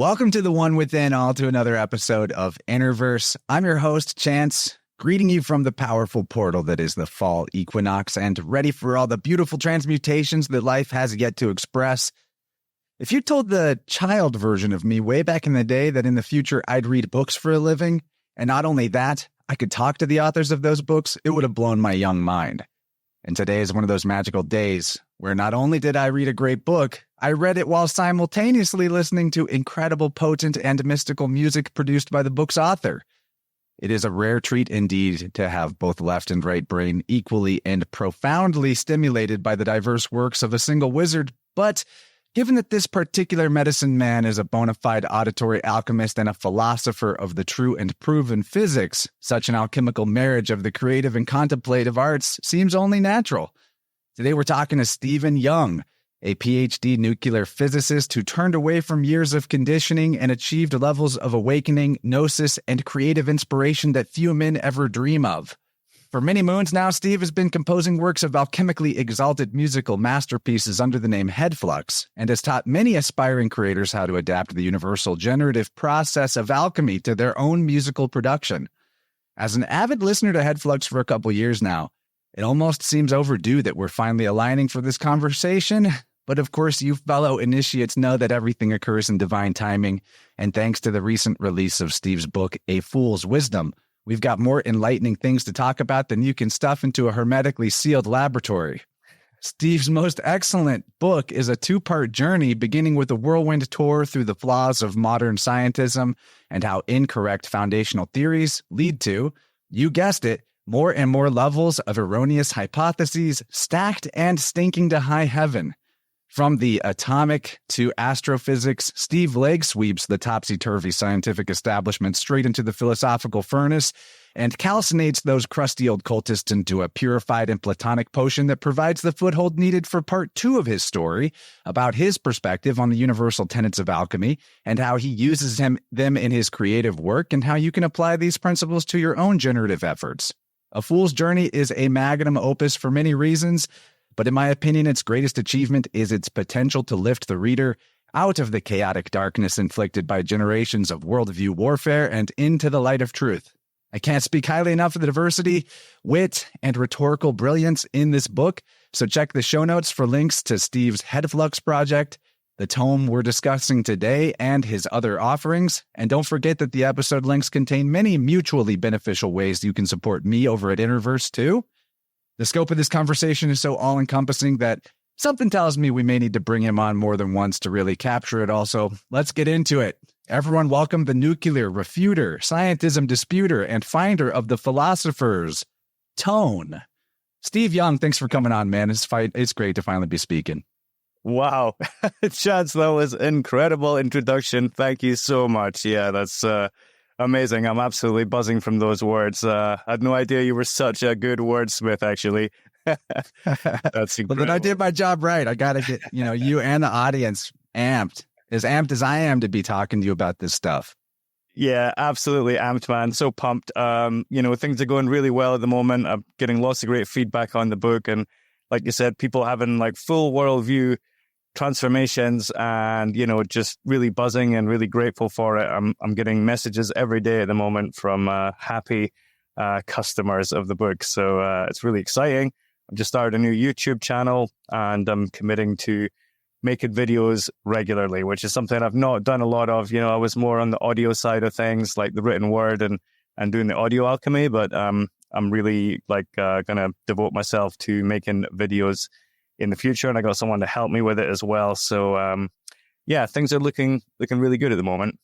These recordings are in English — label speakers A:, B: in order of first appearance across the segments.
A: Welcome to the One Within, all to another episode of InnerVerse. I'm your host, Chance, greeting you from the powerful portal that is the fall equinox and ready for all the beautiful transmutations that life has yet to express. If you told the child version of me way back in the day that in the future I'd read books for a living, and not only that, I could talk to the authors of those books, it would have blown my young mind. And today is one of those magical days where not only did I read a great book, I read it while simultaneously listening to incredible, potent, and mystical music produced by the book's author. It is a rare treat indeed to have both left and right brain equally and profoundly stimulated by the diverse works of a single wizard, but given that this particular medicine man is a bona fide auditory alchemist and a philosopher of the true and proven physics, such an alchemical marriage of the creative and contemplative arts seems only natural. Today we're talking to Stephen Young, a PhD nuclear physicist who turned away from years of conditioning and achieved levels of awakening, gnosis, and creative inspiration that few men ever dream of. For many moons now, Steve has been composing works of alchemically exalted musical masterpieces under the name Hedflux, and has taught many aspiring creators how to adapt the universal generative process of alchemy to their own musical production. As an avid listener to Hedflux for a couple years now, it almost seems overdue that we're finally aligning for this conversation, but of course you fellow initiates know that everything occurs in divine timing, and thanks to the recent release of Steve's book, A Fool's Wisdom, we've got more enlightening things to talk about than you can stuff into a hermetically sealed laboratory. Steve's most excellent book is a two-part journey beginning with a whirlwind tour through the flaws of modern scientism and how incorrect foundational theories lead to, you guessed it, more and more levels of erroneous hypotheses stacked and stinking to high heaven. From the atomic to astrophysics, Steve leg sweeps the topsy-turvy scientific establishment straight into the philosophical furnace and calcinates those crusty old cultists into a purified and platonic potion that provides the foothold needed for part 2 of his story about his perspective on the universal tenets of alchemy and how he uses them in his creative work and how you can apply these principles to your own generative efforts. A Fool's Journey is a magnum opus for many reasons, but in my opinion, its greatest achievement is its potential to lift the reader out of the chaotic darkness inflicted by generations of worldview warfare and into the light of truth. I can't speak highly enough of the diversity, wit, and rhetorical brilliance in this book, so check the show notes for links to Steve's Hedflux project, the tome we're discussing today, and his other offerings. And don't forget that the episode links contain many mutually beneficial ways you can support me over at InnerVerse too. The scope of this conversation is so all-encompassing that something tells me we may need to bring him on more than once to really capture it all, so let's get into it. Everyone welcome the nuclear refuter, scientism disputer, and finder of the philosophers, Tone. Steve Young, thanks for coming on, man. It's great to finally be speaking.
B: Wow. Chance, that was incredible introduction. Thank you so much. Yeah, that's amazing. I'm absolutely buzzing from those words. I had no idea you were such a good wordsmith, actually. That's incredible.
A: Well, then I did my job right. I got to get, you and the audience amped as I am to be talking to you about this stuff.
B: Yeah, absolutely amped, man. So pumped. Things are going really well at the moment. I'm getting lots of great feedback on the book. And like you said, people having like full worldview transformations and, just really buzzing and really grateful for it. I'm getting messages every day at the moment from happy customers of the book. So it's really exciting. I've just started a new YouTube channel and I'm committing to making videos regularly, which is something I've not done a lot of. I was more on the audio side of things, like the written word and doing the audio alchemy, but I'm really going to devote myself to making videos in the future, and I got someone to help me with it as well. So, things are looking really good at the moment.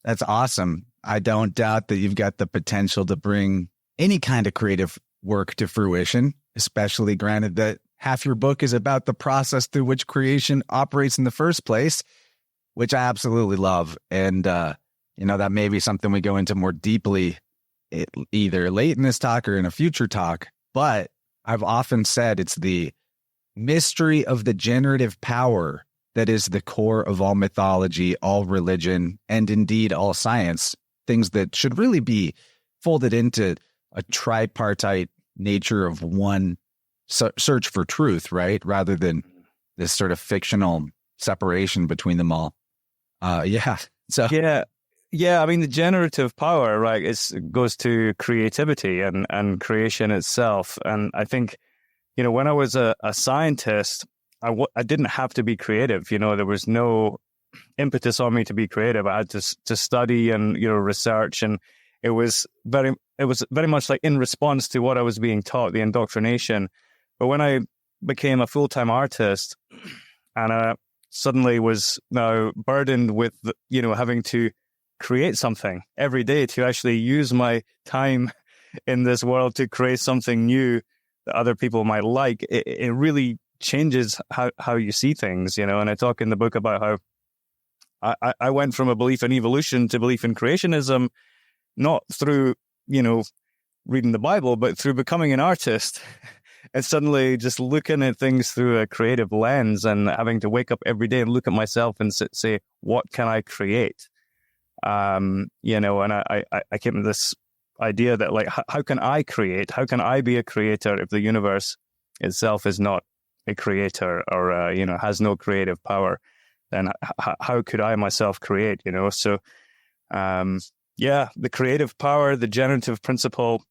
A: That's awesome. I don't doubt that you've got the potential to bring any kind of creative work to fruition, especially granted that half your book is about the process through which creation operates in the first place, which I absolutely love. And, that may be something we go into more deeply either late in this talk or in a future talk. But I've often said it's the mystery of the generative power that is the core of all mythology, all religion, and indeed all science, things that should really be folded into a tripartite nature of one search for truth, right? Rather than this sort of fictional separation between them all. Yeah. So
B: Yeah. I mean, the generative power, right, goes to creativity and creation itself. And I think, when I was a scientist, I didn't have to be creative. There was no impetus on me to be creative. I had to study and, research. And it was very much like in response to what I was being taught, the indoctrination. But when I became a full-time artist and I suddenly was now burdened with, having to create something every day, to actually use my time in this world to create something new that other people might like, it really changes how you see things, And I talk in the book about how I went from a belief in evolution to belief in creationism, not through, reading the Bible, but through becoming an artist and suddenly just looking at things through a creative lens and having to wake up every day and look at myself and say, what can I create? And I came to this idea that, like, how can I create? How can I be a creator if the universe itself is not a creator or, has no creative power? Then how could I myself create, So, the creative power, the generative principle,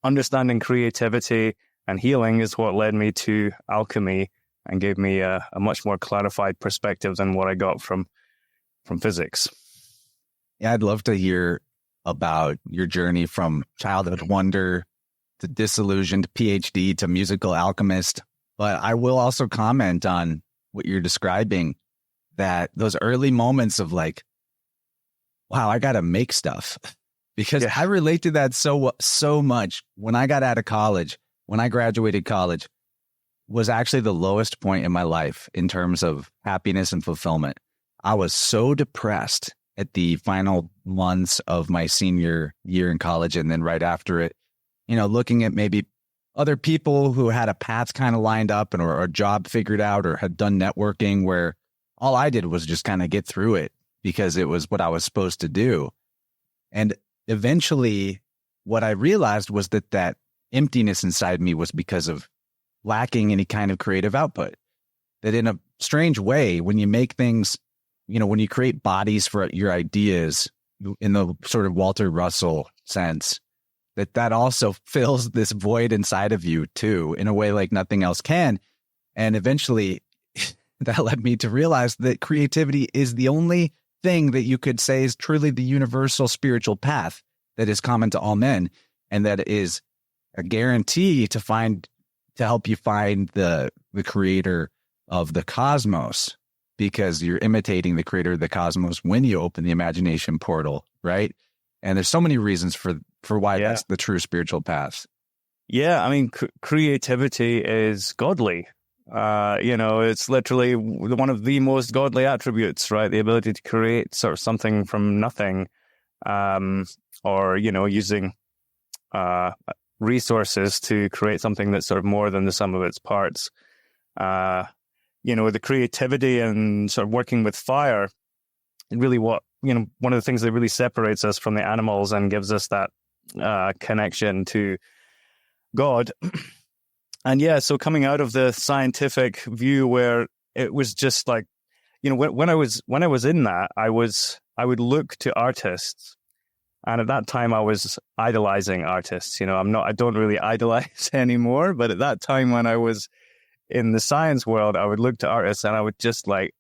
B: understanding creativity and healing is what led me to alchemy and gave me a much more clarified perspective than what I got from physics.
A: Yeah, I'd love to hear about your journey from childhood wonder to disillusioned PhD to musical alchemist. But I will also comment on what you're describing, that those early moments of like, wow, I got to make stuff. Because I relate to that so much. When I got out of college, when I graduated college, was actually the lowest point in my life in terms of happiness and fulfillment. I was so depressed at the final months of my senior year in college, and then right after it, looking at maybe other people who had a path kind of lined up or a job figured out or had done networking, where all I did was just kind of get through it because it was what I was supposed to do. And eventually what I realized was that emptiness inside me was because of lacking any kind of creative output. That in a strange way, when you make things, when you create bodies for your ideas in the sort of Walter Russell sense, that also fills this void inside of you too, in a way like nothing else can. And eventually that led me to realize that creativity is the only thing that you could say is truly the universal spiritual path that is common to all men. And that is a guarantee to help you find the creator of the cosmos, because you're imitating the creator of the cosmos when you open the imagination portal, right? And there's so many reasons for why that's the true spiritual path.
B: Yeah, I mean, creativity is godly. It's literally one of the most godly attributes, right? The ability to create sort of something from nothing, or, using resources to create something that's sort of more than the sum of its parts. The creativity and sort of working with fire, really one of the things that really separates us from the animals and gives us that connection to God. And so coming out of the scientific view, where it was just like, when I was in that, I would look to artists, and at that time I was idolizing artists. I don't really idolize anymore, but at that time when I was in the science world, I would look to artists and I would just like,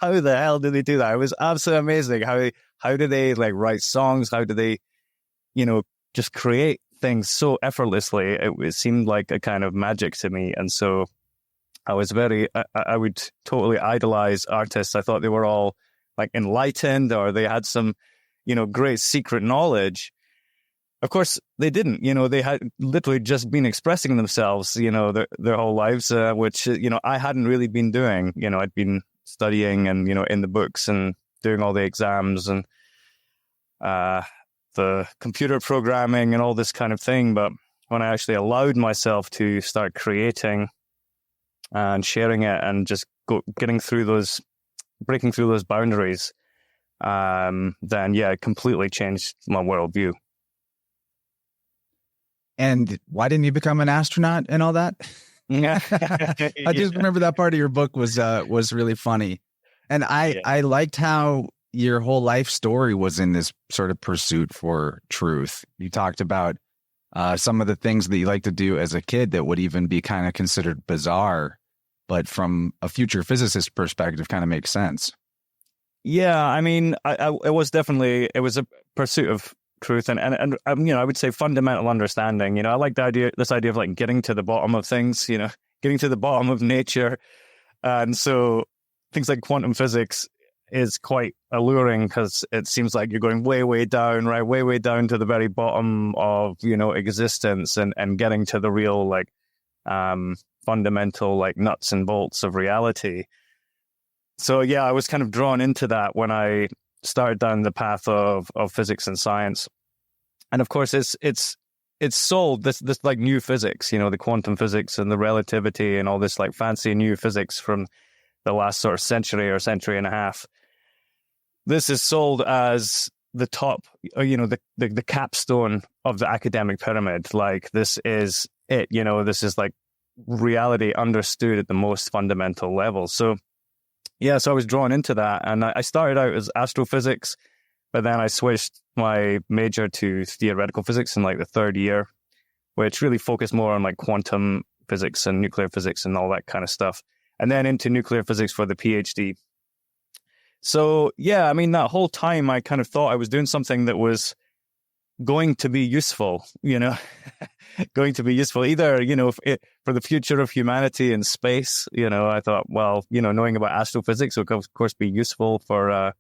B: how the hell did they do that? It was absolutely amazing. How do they like write songs? How do they, just create things so effortlessly? It seemed like a kind of magic to me. And so I would totally idolize artists. I thought they were all like enlightened, or they had some, great secret knowledge. Of course, they didn't. They had literally just been expressing themselves, their whole lives, which, I hadn't really been doing. I'd been studying and, in the books and doing all the exams and the computer programming and all this kind of thing. But when I actually allowed myself to start creating and sharing it and just breaking through those boundaries, then it completely changed my worldview.
A: And why didn't you become an astronaut and all that? I just remember that part of your book was really funny. And I liked how your whole life story was in this sort of pursuit for truth. You talked about some of the things that you like to do as a kid that would even be kind of considered bizarre, but from a future physicist perspective kind of makes sense.
B: Yeah, I mean, it was a pursuit of truth and I would say fundamental understanding. I like this idea of like getting to the bottom of things, getting to the bottom of nature. And so things like quantum physics is quite alluring because it seems like you're going way, way down, right? Way, way down to the very bottom of, existence and getting to the real, like, fundamental, like, nuts and bolts of reality. So, yeah, I was kind of drawn into that when I started down the path of physics and science. And of course, it's sold this like new physics, the quantum physics and the relativity and all this like fancy new physics from the last sort of century or century and a half. This is sold as the top, the capstone of the academic pyramid. Like, this is it, this is like reality understood at the most fundamental level. So, yeah, so I was drawn into that. And I started out as astrophysics, but then I switched my major to theoretical physics in like the third year, which really focused more on like quantum physics and nuclear physics and all that kind of stuff. And then into nuclear physics for the PhD. So, yeah, I mean, that whole time I kind of thought I was doing something that was going to be useful, going to be useful either, for the future of humanity in space. I thought, well, knowing about astrophysics would, of course, be useful for a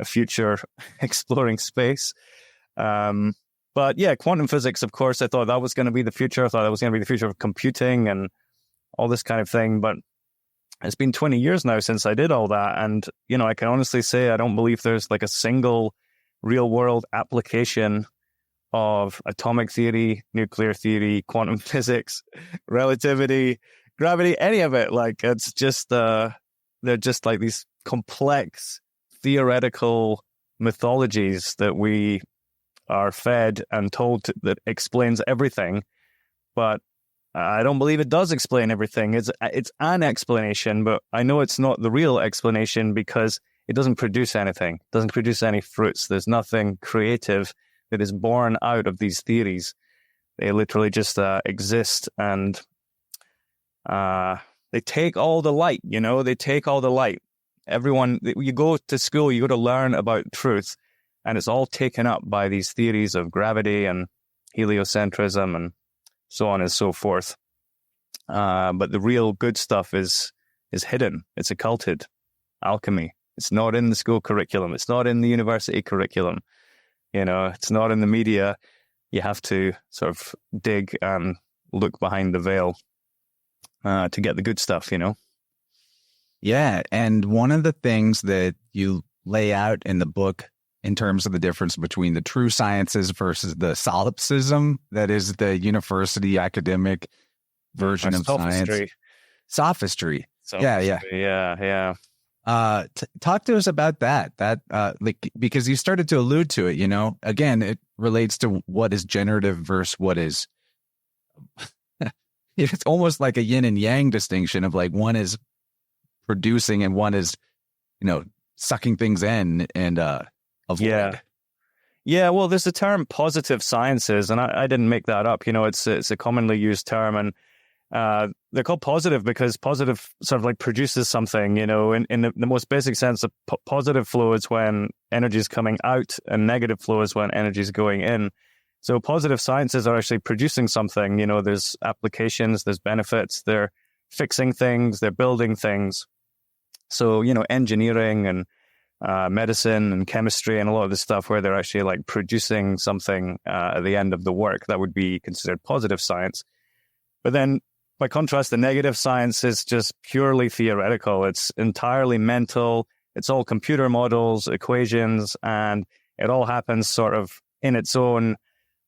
B: future exploring space. But yeah, quantum physics, of course, I thought that was going to be the future. I thought that was going to be the future of computing and all this kind of thing. But it's been 20 years now since I did all that. And, I can honestly say I don't believe there's like a single real world application of atomic theory, nuclear theory, quantum physics, relativity, gravity, any of it. Like, it's just, they're just like these complex theoretical mythologies that we are fed and told that explains everything. But I don't believe it does explain everything. It's an explanation, but I know it's not the real explanation because it doesn't produce anything. It doesn't produce any fruits. There's nothing creative that is born out of these theories. They literally just exist, and they take all the light, they take all the light. Everyone, you go to school, you go to learn about truth, and it's all taken up by these theories of gravity and heliocentrism and so on and so forth. But the real good stuff is hidden. It's occulted. Alchemy. It's not in the school curriculum. It's not in the university curriculum. It's not in the media. You have to sort of dig and look behind the veil to get the good stuff,
A: Yeah. And one of the things that you lay out in the book in terms of the difference between the true sciences versus the solipsism, that is the university academic version of science. Sophistry.
B: Yeah.
A: Talk to us about that. Because you started to allude to it, again, it relates to what is generative versus what is, it's almost like a yin and yang distinction of like one is producing and one is, sucking things in and avoid.
B: Yeah. Well, there's the term positive sciences, and I didn't make that up. It's a commonly used term, and they're called positive because positive sort of like produces something, in the most basic sense. A positive flow is when energy is coming out, and negative flow is when energy is going in. So positive sciences are actually producing something. There's applications, there's benefits, they're fixing things, they're building things. So, engineering and medicine and chemistry and a lot of this stuff where they're actually like producing something at the end of the work, that would be considered positive science. But then by contrast, the negative science is just purely theoretical. It's entirely mental. It's all computer models, equations, and it all happens sort of in its own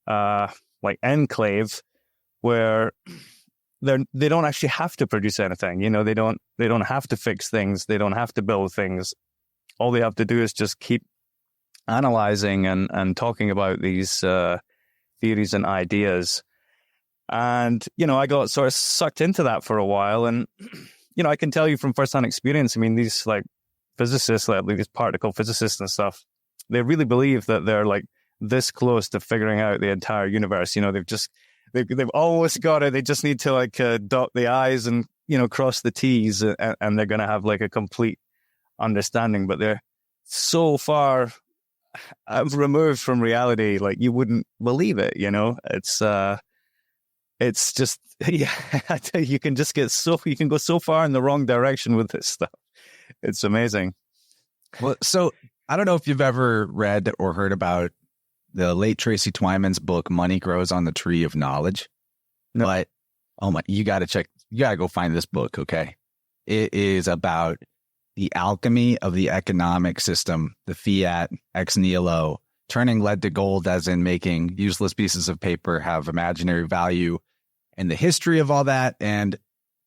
B: like enclave where they don't actually have to produce anything. They don't have to fix things. They don't have to build things. All they have to do is just keep analyzing and talking about these theories and ideas. And, I got sort of sucked into that for a while. And, I can tell you from firsthand experience, I mean, these like physicists, like these particle physicists and stuff, they really believe that they're like this close to figuring out the entire universe. They've almost got it. They just need to like dot the I's and, cross the T's, and they're going to have like a complete understanding. But they're so far removed from reality, like you wouldn't believe it. It's just, yeah, I tell you can just you can go so far in the wrong direction with this stuff. It's amazing.
A: Well, so I don't know if you've ever read or heard about the late Tracy Twyman's book, Money Grows on the Tree of Knowledge. No. But, you got to go find this book, okay? It is about the alchemy of the economic system, the fiat, ex nihilo, turning lead to gold, as in making useless pieces of paper have imaginary value, and the history of all that. And,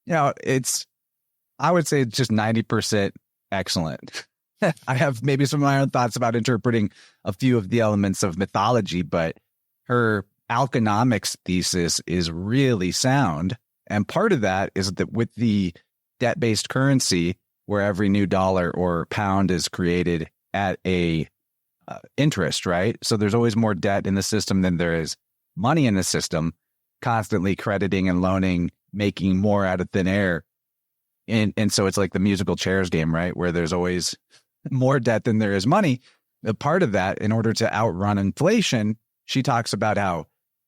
A: I would say it's just 90% excellent. I have maybe some of my own thoughts about interpreting a few of the elements of mythology, but her alchenomics thesis is really sound. And part of that is that with the debt-based currency, where every new dollar or pound is created at a interest, right? So there's always more debt in the system than there is money in the system, constantly crediting and loaning, making more out of thin air. And so it's like the musical chairs game, right? Where there's always more debt than there is money. A part of that, in order to outrun inflation, she talks about how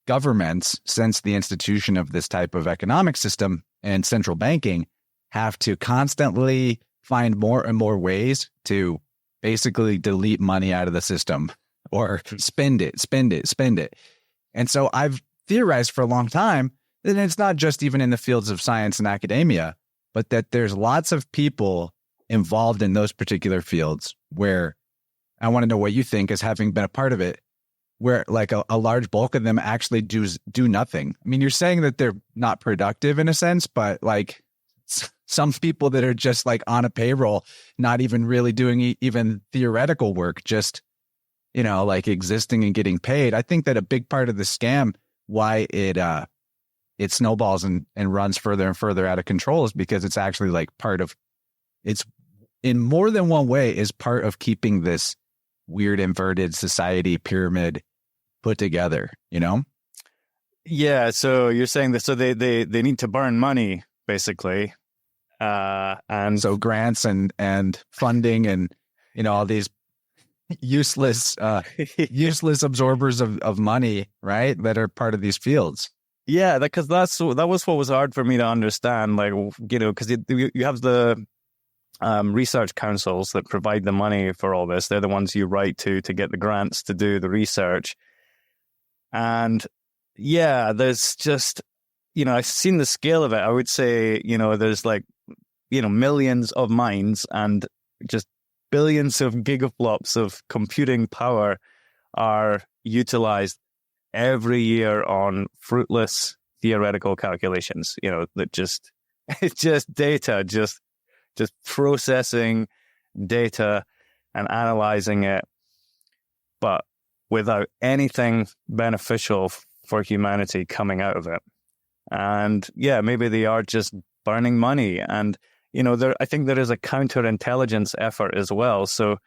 A: governments, since the institution of this type of economic system and central banking, have to constantly find more and more ways to basically delete money out of the system or spend it. And so I've theorized for a long time that it's not just even in the fields of science and academia, but that there's lots of people involved in those particular fields where I want to know what you think, as having been a part of it, where like a large bulk of them actually do nothing. I mean, you're saying that they're not productive in a sense, but like some people that are just like on a payroll, not even really doing even theoretical work, just, like existing and getting paid. I think that a big part of the scam, why it snowballs and runs further and further out of control, is because it's actually like it's in more than one way is part of keeping this weird inverted society pyramid put together,
B: Yeah. So you're saying that, so they need to burn money basically. And
A: so grants and funding and, all these useless absorbers of money, right, that are part of these fields.
B: Yeah, because that was what was hard for me to understand. Like, because you have the research councils that provide the money for all this. They're the ones you write to get the grants to do the research. And yeah, there's just, I've seen the scale of it. I would say, there's like, millions of minds and just billions of gigaflops of computing power are utilized every year on fruitless theoretical calculations, that it's just data, just processing data and analyzing it, but without anything beneficial for humanity coming out of it. And yeah, maybe they are just burning money. And, I think there is a counterintelligence effort as well. So,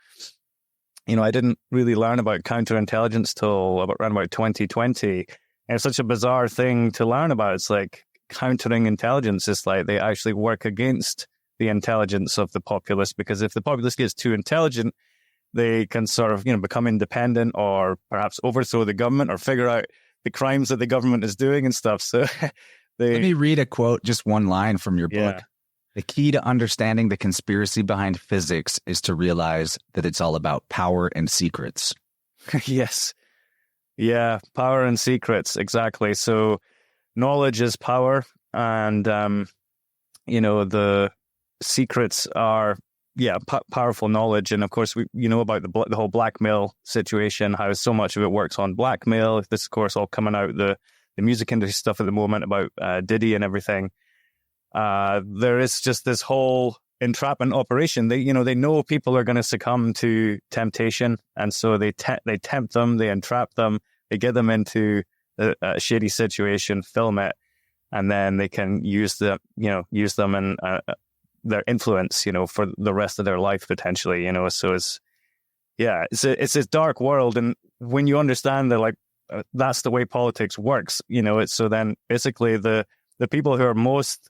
B: I didn't really learn about counterintelligence till around about 2020. And it's such a bizarre thing to learn about. It's like countering intelligence is like they actually work against the intelligence of the populace, because if the populace gets too intelligent, they can sort of, become independent or perhaps overthrow the government or figure out the crimes that the government is doing and stuff. So
A: let me read a quote, just one line from your book.
B: Yeah.
A: The key to understanding the conspiracy behind physics is to realize that it's all about power and secrets.
B: Yes. Yeah, power and secrets. Exactly. So knowledge is power, and, the secrets are, powerful knowledge. And of course, we about the whole blackmail situation, how so much of it works on blackmail. This, of course, all coming out the music industry stuff at the moment about Diddy and everything. There is just this whole entrapment operation. They know people are going to succumb to temptation, and so they tempt them, they entrap them, they get them into a shady situation, film it, and then they can use them and their influence, for the rest of their life potentially, so it's this dark world. And when you understand that, like, that's the way politics works, so then basically the people who are most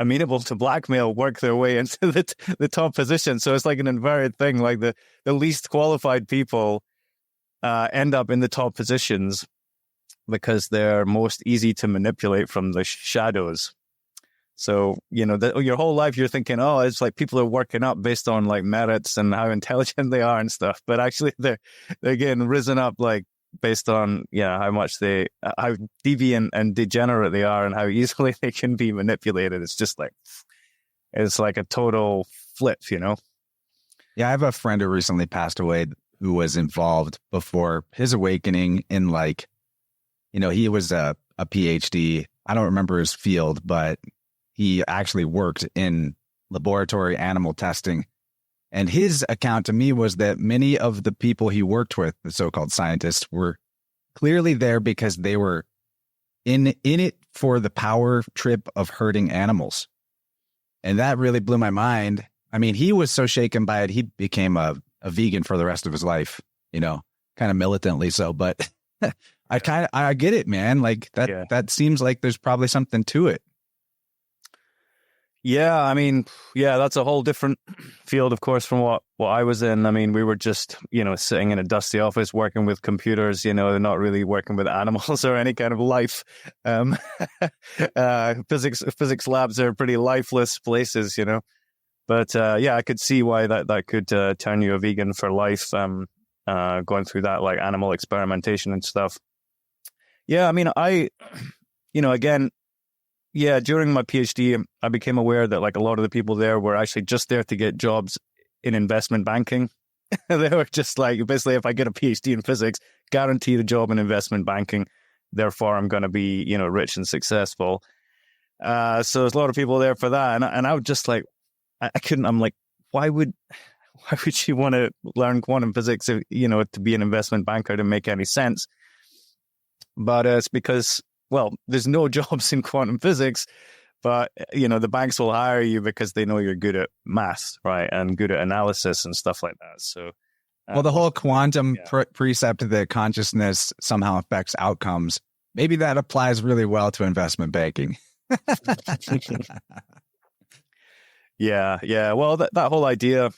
B: amenable to blackmail work their way into the top position. So it's like an inverted thing, like the least qualified people end up in the top positions because they're most easy to manipulate from the shadows. So, your whole life you're thinking, oh, it's like people are working up based on like merits and how intelligent they are and stuff. But actually they're getting risen up like based on, how much how deviant and degenerate they are and how easily they can be manipulated. It's just like, it's like a total flip,
A: Yeah, I have a friend who recently passed away who was involved before his awakening in like, he was a PhD. I don't remember his field, but he actually worked in laboratory animal testing. And his account to me was that many of the people he worked with, the so-called scientists, were clearly there because they were in it for the power trip of hurting animals. And that really blew my mind. I mean, he was so shaken by it, he became a vegan for the rest of his life, kind of militantly so. But I get it, man. Like that seems like there's probably something to it.
B: Yeah, I mean, that's a whole different field, of course, from what I was in. I mean, we were just, sitting in a dusty office working with computers, not really working with animals or any kind of life. Physics labs are pretty lifeless places, But I could see why that could turn you a vegan for life, going through that like animal experimentation and stuff. Yeah, I mean, again, during my PhD, I became aware that like a lot of the people there were actually just there to get jobs in investment banking. They were just like, basically, if I get a PhD in physics, guaranteed a job in investment banking. Therefore, I'm going to be, rich and successful. So there's a lot of people there for that. And I would just like, I couldn't, I'm like, why would you want to learn quantum physics, if, to be an investment banker? To make any sense. But it's because, well, there's no jobs in quantum physics, but, the banks will hire you because they know you're good at math, right? And good at analysis and stuff like that. So,
A: well, the whole quantum precept that consciousness somehow affects outcomes, maybe that applies really well to investment banking. Yeah. Well, that whole idea,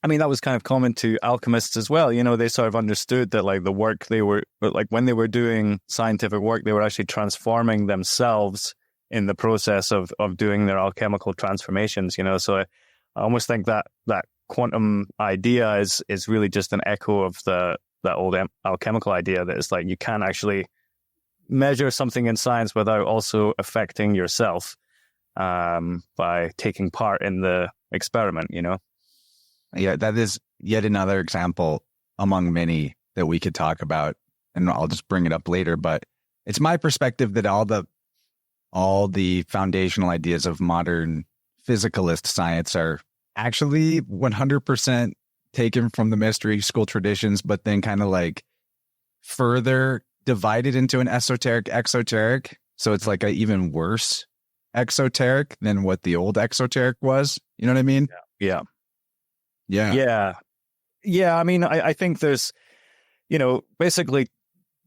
A: I mean, that was kind of common to alchemists as well. They sort of understood that like the work they were, like when they were doing scientific work, they were actually transforming themselves in the process of doing their alchemical transformations, So I almost think that quantum idea is really just an echo of that old alchemical idea that it's like you can't actually measure something in science without also affecting yourself by taking part in the experiment, Yeah, that is yet another example among many that we could talk about, and I'll just bring it up later. But it's my perspective that all the foundational ideas of modern physicalist science are actually 100% taken from the mystery school traditions, but then kind of like further divided into an esoteric exoteric. So it's like a even worse exoteric than what the old exoteric was. You know what I mean?
B: Yeah. I mean, I think there's, basically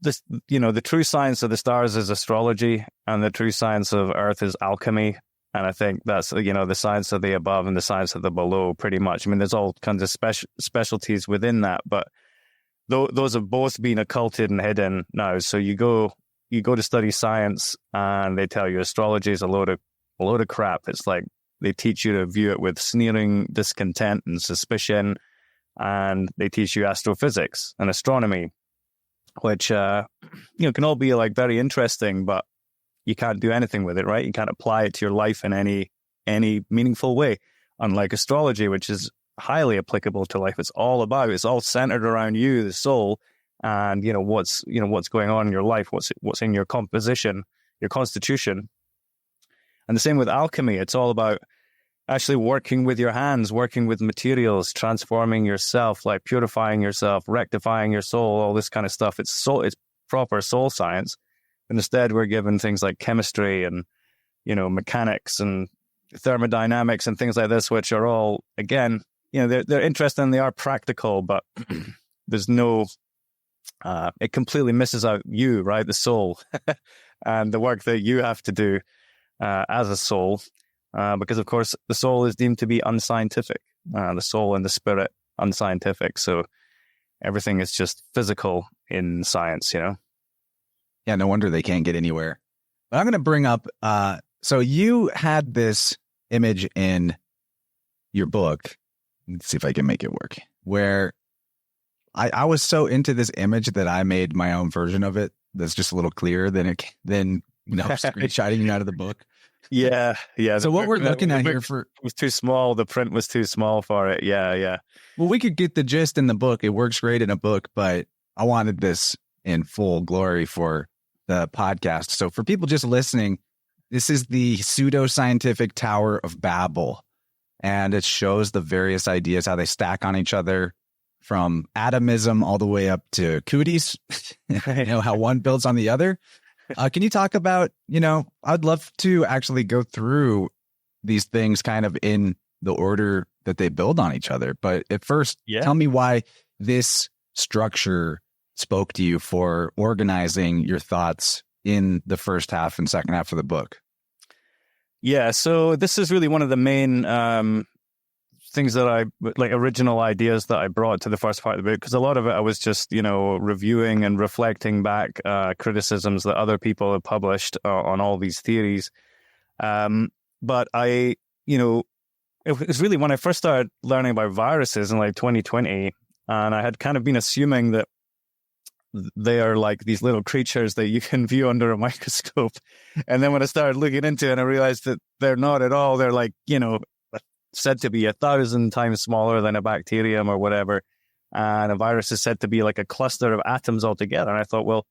B: this, the true science of the stars is astrology, and the true science of Earth is alchemy. And I think that's, the science of the above and the science of the below, pretty much. I mean, there's all kinds of specialties within that, but those have both been occulted and hidden now. So you go to study science, and they tell you astrology is a load of crap. It's like they teach you to view it with sneering discontent and suspicion, and they teach you astrophysics and astronomy, which can all be like very interesting, but you can't do anything with it, right? You can't apply it to your life in any meaningful way. Unlike astrology, which is highly applicable to life. It's all centered around you, the soul, and what's going on in your life, what's in your composition, your constitution. And the same with alchemy. It's all about actually working with your hands, working with materials, transforming yourself, like purifying yourself, rectifying your soul, all this kind of stuff. It's proper soul science. And instead we're given things like chemistry and, mechanics and thermodynamics and things like this, which are all, again, they're interesting, they are practical, but there's no, it completely misses out you, right? The soul and the work that you have to do as a soul, because of course the soul is deemed to be unscientific, the soul and the spirit unscientific. So everything is just physical in science,
A: Yeah, no wonder they can't get anywhere. But I'm going to bring up, so you had this image in your book. Let's see if I can make it work. Where I was so into this image that I made my own version of it. That's just a little clearer than screenshotting it out of the book.
B: Yeah.
A: So what we're looking at here
B: it was too small. The print was too small for it. Yeah.
A: Well, we could get the gist in the book. It works great in a book, but I wanted this in full glory for the podcast. So for people just listening, this is the pseudoscientific Tower of Babel, and it shows the various ideas, how they stack on each other, from atomism all the way up to cooties, how one builds on the other. Can you talk about, I'd love to actually go through these things kind of in the order that they build on each other. But at first, Tell me why this structure spoke to you for organizing your thoughts in the first half and second half of the book.
B: Yeah, so this is really one of the main things that original ideas that I brought to the first part of the book, because a lot of it I was just, reviewing and reflecting back criticisms that other people have published on all these theories. But it was really when I first started learning about viruses in 2020, and I had kind of been assuming that they are like these little creatures that you can view under a microscope. And then when I started looking into it, I realized that they're not at all. They're said to be 1,000 times smaller than a bacterium or whatever. And a virus is said to be like a cluster of atoms altogether. And I thought, well,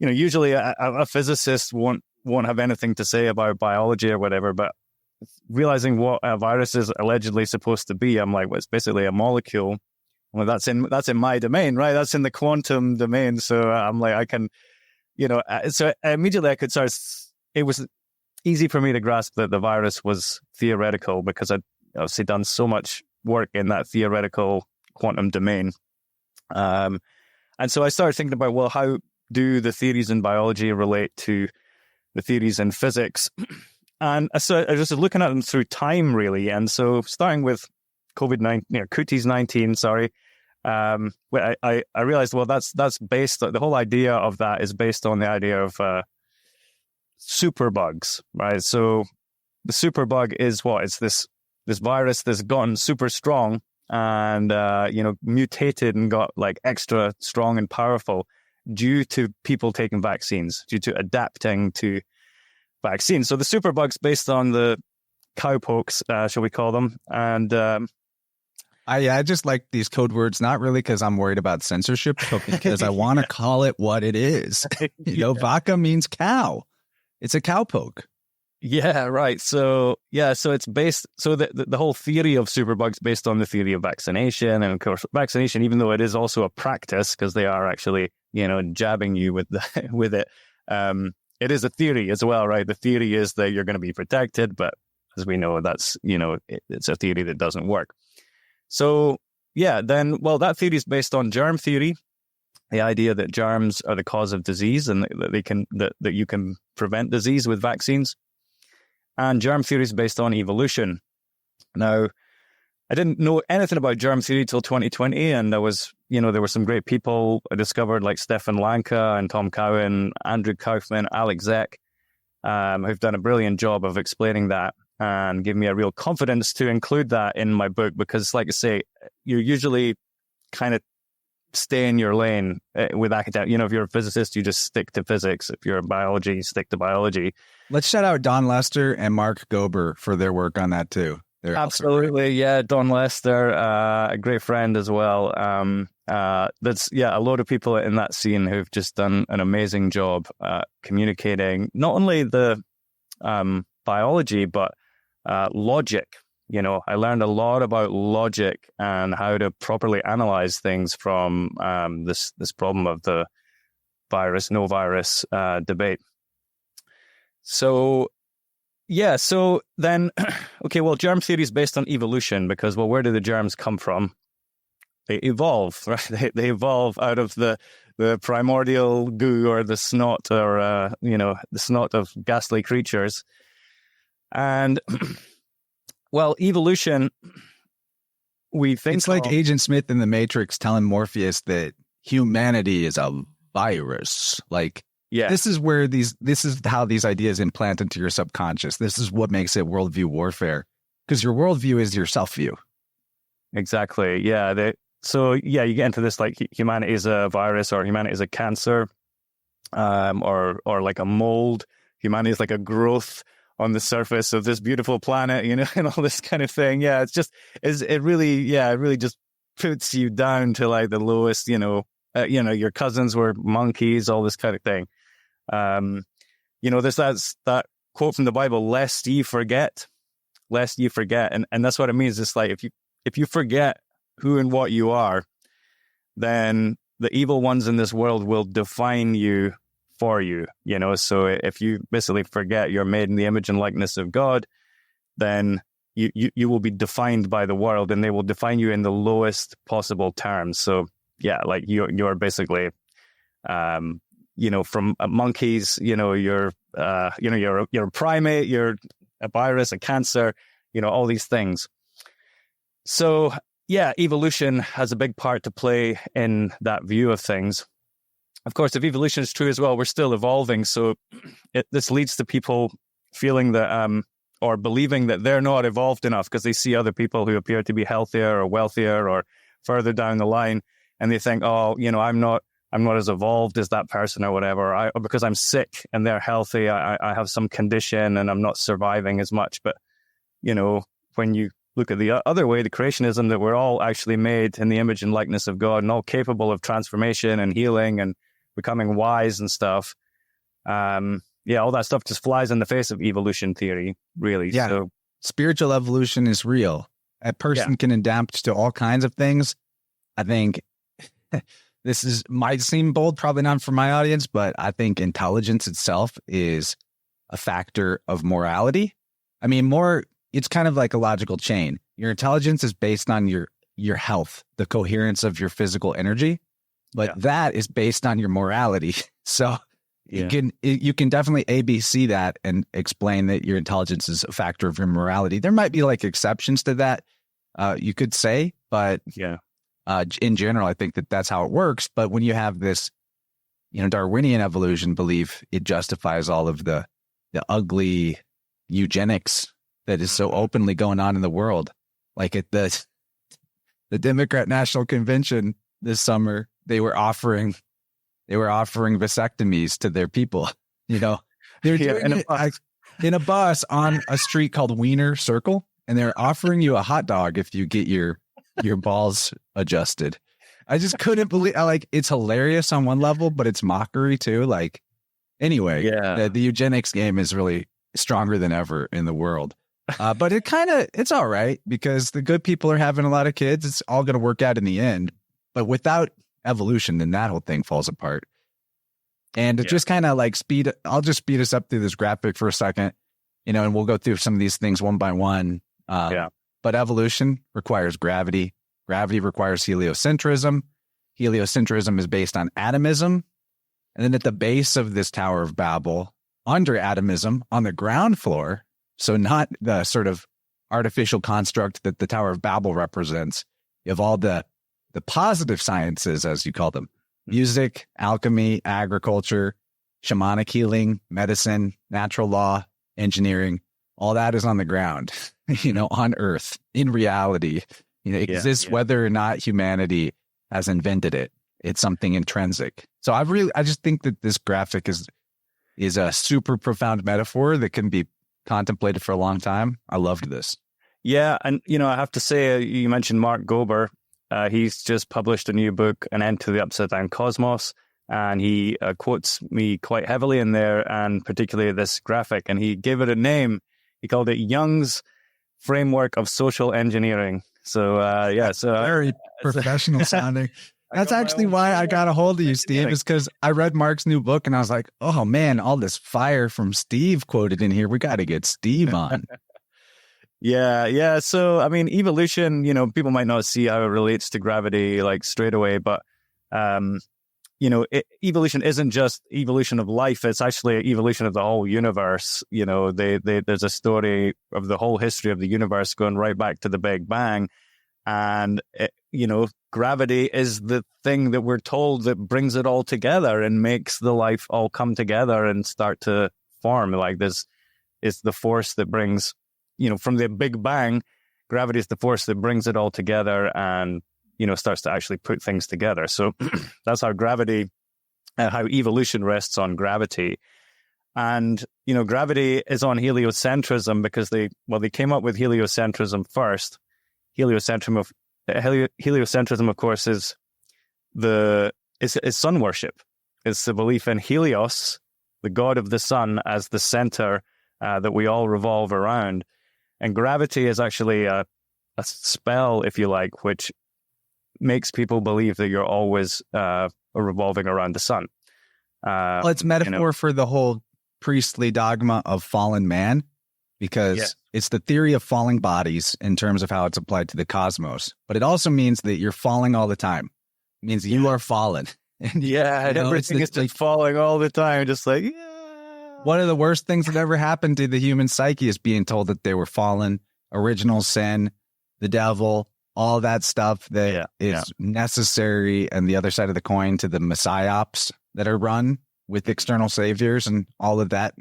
B: usually a physicist won't have anything to say about biology or whatever, but realizing what a virus is allegedly supposed to be, I'm like, well, it's basically a molecule. Well, that's in my domain, right? That's in the quantum domain. So I'm like, I can, so immediately I could start. It was easy for me to grasp that the virus was theoretical because I'd obviously done so much work in that theoretical quantum domain. And so I started thinking about, well, how do the theories in biology relate to the theories in physics? And so I was just looking at them through time, really. And so starting with COVID-19, Cooties-19, sorry. I realized, well, that's based, the whole idea of that is based on the idea of superbugs, right? So the superbug is what? It's this virus that's gotten super strong and, mutated and got like extra strong and powerful due to people taking vaccines, due to adapting to vaccines. So the superbug's based on the cowpokes, shall we call them? And
A: I just like these code words, not really because I'm worried about censorship, but because I want to call it what it is. Vaca means cow. It's a cowpoke.
B: Yeah, right. So it's based, so the whole theory of superbugs based on the theory of vaccination. And of course, vaccination, even though it is also a practice, because they are actually, jabbing you with it, it is a theory as well, right? The theory is that you're going to be protected, but as we know, that's, it's a theory that doesn't work. So, that theory is based on germ theory, the idea that germs are the cause of disease and that you can prevent disease with vaccines. And germ theory is based on evolution. Now, I didn't know anything about germ theory till 2020, and there were some great people I discovered like Stefan Lanka and Tom Cowan, Andrew Kaufman, Alex Zeck, who've done a brilliant job of explaining that and give me a real confidence to include that in my book, because like I say, you usually kind of stay in your lane with academic. If you're a physicist, you just stick to physics. If you're a biology, you stick to biology.
A: Let's shout out Don Lester and Mark Gober for their work on that too.
B: Absolutely. Yeah. Don Lester, a great friend as well. That's a load of people in that scene who've just done an amazing job communicating not only the biology, but logic. I learned a lot about logic and how to properly analyze things from this problem of the virus, no virus debate. So, Yeah, so then, okay, well, germ theory is based on evolution because, well, where do the germs come from? They evolve, right? They evolve out of the primordial goo or the snot or, the snot of ghastly creatures. And, well, evolution, we think...
A: It's like Agent Smith in The Matrix telling Morpheus that humanity is a virus. Like,
B: yeah,
A: this is how these ideas implant into your subconscious. This is what makes it worldview warfare, because your worldview is your self-view.
B: Exactly. Yeah. So you get into this like humanity is a virus or humanity is a cancer, or like a mold. Humanity is like a growth on the surface of this beautiful planet, and all this kind of thing. Yeah, it really just puts you down to like the lowest. Your cousins were monkeys, all this kind of thing. There's that quote from the Bible, lest ye forget, and that's what it means. It's like if you forget who and what you are, then the evil ones in this world will define you for you. So if you basically forget you're made in the image and likeness of God, then you will be defined by the world, and they will define you in the lowest possible terms. So yeah, like you're basically from monkeys, you're a primate, you're a virus, a cancer, all these things. So yeah, evolution has a big part to play in that view of things. Of course, if evolution is true as well, we're still evolving. So this leads to people feeling that, or believing that they're not evolved enough because they see other people who appear to be healthier or wealthier or further down the line. And they think, I'm not as evolved as that person or whatever. Because I'm sick and they're healthy, I have some condition and I'm not surviving as much. But, when you look at the other way, the creationism, that we're all actually made in the image and likeness of God and all capable of transformation and healing and becoming wise and stuff. All that stuff just flies in the face of evolution theory, really.
A: Yeah. So, spiritual evolution is real. A person can adapt to all kinds of things. I think this might seem bold, probably not for my audience, but I think intelligence itself is a factor of morality. I mean, it's kind of like a logical chain. Your intelligence is based on your health, the coherence of your physical energy, but that is based on your morality. So you can definitely ABC that and explain that your intelligence is a factor of your morality. There might be like exceptions to that, you could say, but in general, I think that's how it works. But when you have this, Darwinian evolution belief, it justifies all of the ugly eugenics that is so openly going on in the world. Like at the Democrat National Convention this summer, they were offering vasectomies to their people. They were doing it in a bus on a street called Wiener Circle, and they're offering you a hot dog if you get your balls adjusted. I just couldn't believe. It's hilarious on one level, but it's mockery too. Anyway, the eugenics game is really stronger than ever in the world. But it's all right because the good people are having a lot of kids. It's all going to work out in the end. But without evolution, then that whole thing falls apart. And it just kind of I'll just speed us up through this graphic for a second, and we'll go through some of these things one by one. But evolution requires gravity. Gravity requires heliocentrism. Heliocentrism is based on atomism. And then at the base of this Tower of Babel, under atomism, on the ground floor, so not the sort of artificial construct that the Tower of Babel represents, you have all the positive sciences, as you call them: music, alchemy, agriculture, shamanic healing, medicine, natural law, engineering. All that is on the ground, on Earth, in reality. It exists whether or not humanity has invented it. It's something intrinsic. So I just think that this graphic is a super profound metaphor that can be contemplated for a long time. I loved this.
B: Yeah, and I have to say, you mentioned Mark Gober. He's just published a new book, An End to the Upside Down Cosmos, and he quotes me quite heavily in there, and particularly this graphic, and he gave it a name. He called it Jung's Framework of Social Engineering. So,
A: very professional sounding. That's actually why I got a hold of you, Steve, is because I read Mark's new book and I was like, oh man, all this fire from Steve quoted in here. We got to get Steve on.
B: Yeah. So, I mean, evolution, people might not see how it relates to gravity like straight away, but, evolution isn't just evolution of life. It's actually evolution of the whole universe. There's a story of the whole history of the universe going right back to the Big Bang. And, gravity is the thing that we're told that brings it all together and makes the life all come together and start to form. Like this is the force that brings, from the Big Bang, gravity is the force that brings it all together and, starts to actually put things together. So that's how gravity, how evolution rests on gravity. And, gravity is on heliocentrism because they came up with heliocentrism first. Heliocentrism, of course, is sun worship. It's the belief in Helios, the god of the sun, as the center that we all revolve around. And gravity is actually a spell, if you like, which makes people believe that you're always revolving around the sun.
A: Well, it's metaphor for the whole priestly dogma of fallen man, because it's the theory of falling bodies in terms of how it's applied to the cosmos. But it also means that you're falling all the time. It means you are fallen.
B: And, everything is just falling all the time, just like,
A: One of the worst things that ever happened to the human psyche is being told that they were fallen, original sin, the devil, all that stuff that is necessary, and the other side of the coin to the messiahs that are run with external saviors and all of that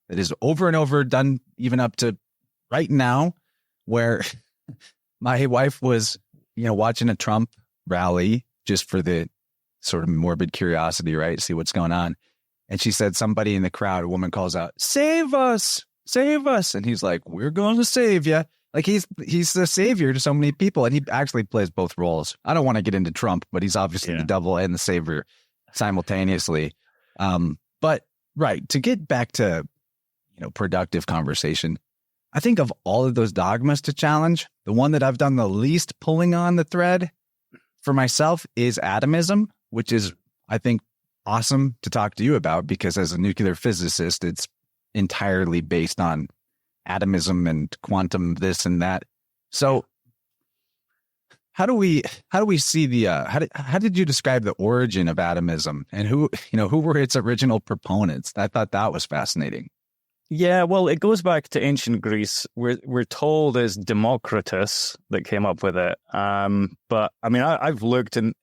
A: is over and over done, even up to right now, where my wife was, watching a Trump rally just for the sort of morbid curiosity, right? See what's going on. And she said somebody in the crowd, a woman calls out, "Save us, save us." And he's like, "We're going to save you." Like he's the savior to so many people. And he actually plays both roles. I don't want to get into Trump, but he's obviously the devil and the savior simultaneously. But right, to get back to, productive conversation, I think of all of those dogmas to challenge, the one that I've done the least pulling on the thread for myself is atomism, which is, I think, awesome to talk to you about because as a nuclear physicist, it's entirely based on atomism and quantum this and that. So how do we see the how did you describe the origin of atomism and who were its original proponents? I thought that was fascinating.
B: Yeah, well, it goes back to ancient Greece. We're told it's Democritus that came up with it. But I mean, I've looked and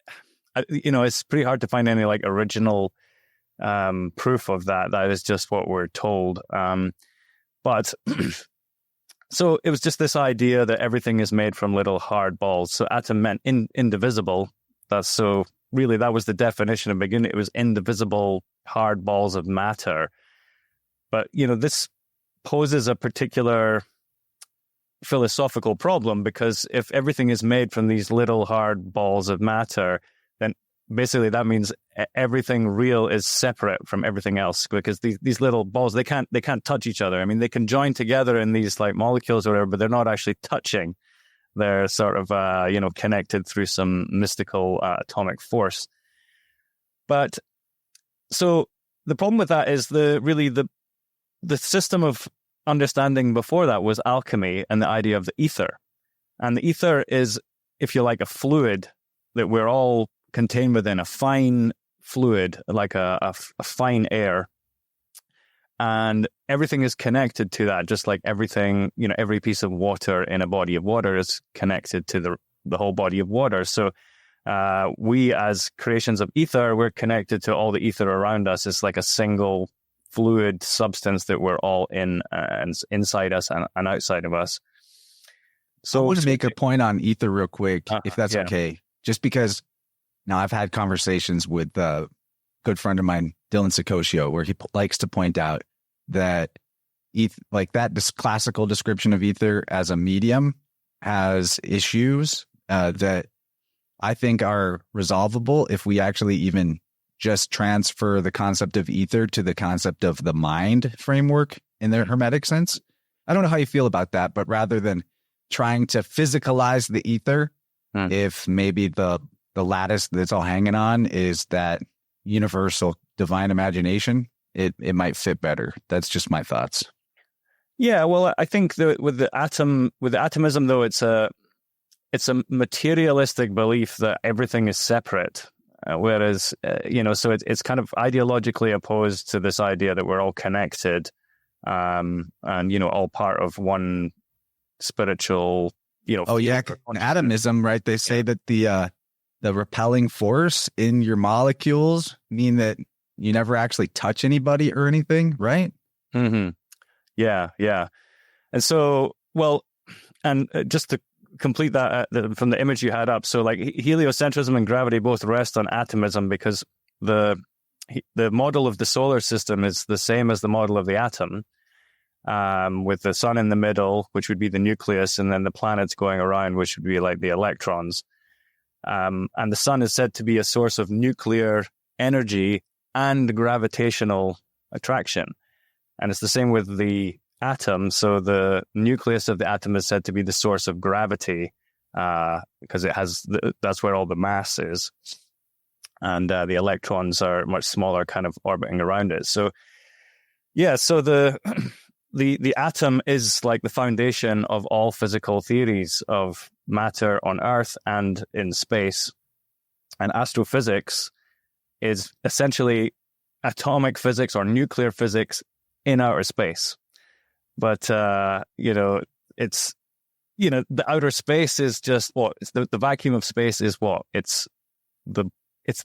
B: it's pretty hard to find any like original proof of that. That is just what we're told. But so it was just this idea that everything is made from little hard balls. So atom meant indivisible. That was the definition in the beginning. It was indivisible hard balls of matter. But, this poses a particular philosophical problem because if everything is made from these little hard balls of matter, then basically that means everything real is separate from everything else because these little balls, they can't touch each other. I mean, they can join together in these like molecules or whatever, but they're not actually touching. They're sort of, connected through some mystical atomic force. But so the problem with that is the system of understanding before that was alchemy and the idea of the ether. And the ether is, if you like, a fluid that we're all contained within, a fine fluid, like a fine air. And everything is connected to that, just like everything, every piece of water in a body of water is connected to the whole body of water. So we as creations of ether, we're connected to all the ether around us. It's like a single fluid substance that we're all in and inside us and outside of us.
A: So I want to make a point on ether real quick, if that's okay. Just because now I've had conversations with a good friend of mine, Dylan Sicosio, where he likes to point out that this classical description of ether as a medium has issues that I think are resolvable if we actually even just transfer the concept of ether to the concept of the mind framework in their hermetic sense. I don't know how you feel about that, but rather than trying to physicalize the ether, if maybe the the lattice that's all hanging on is that universal divine imagination, it might fit better. That's just my thoughts.
B: Yeah, well, I think with the atomism, though, it's a materialistic belief that everything is separate, whereas so it's kind of ideologically opposed to this idea that we're all connected, and all part of one spiritual.
A: Oh yeah, atomism, right? They say that the repelling force in your molecules mean that you never actually touch anybody or anything, right?
B: Mm-hmm. Yeah. And so, well, and just to complete that from the image you had up, so like heliocentrism and gravity both rest on atomism because the model of the solar system is the same as the model of the atom, with the sun in the middle, which would be the nucleus, and then the planets going around, which would be like the electrons. And the sun is said to be a source of nuclear energy and gravitational attraction. And it's the same with the atom. So the nucleus of the atom is said to be the source of gravity, because it has that's where all the mass is, and the electrons are much smaller, kind of orbiting around it. So yeah, so the atom is like the foundation of all physical theories of matter on Earth and in space, and astrophysics is essentially atomic physics or nuclear physics in outer space. But it's the outer space is just what? It's the vacuum of space is what? It's the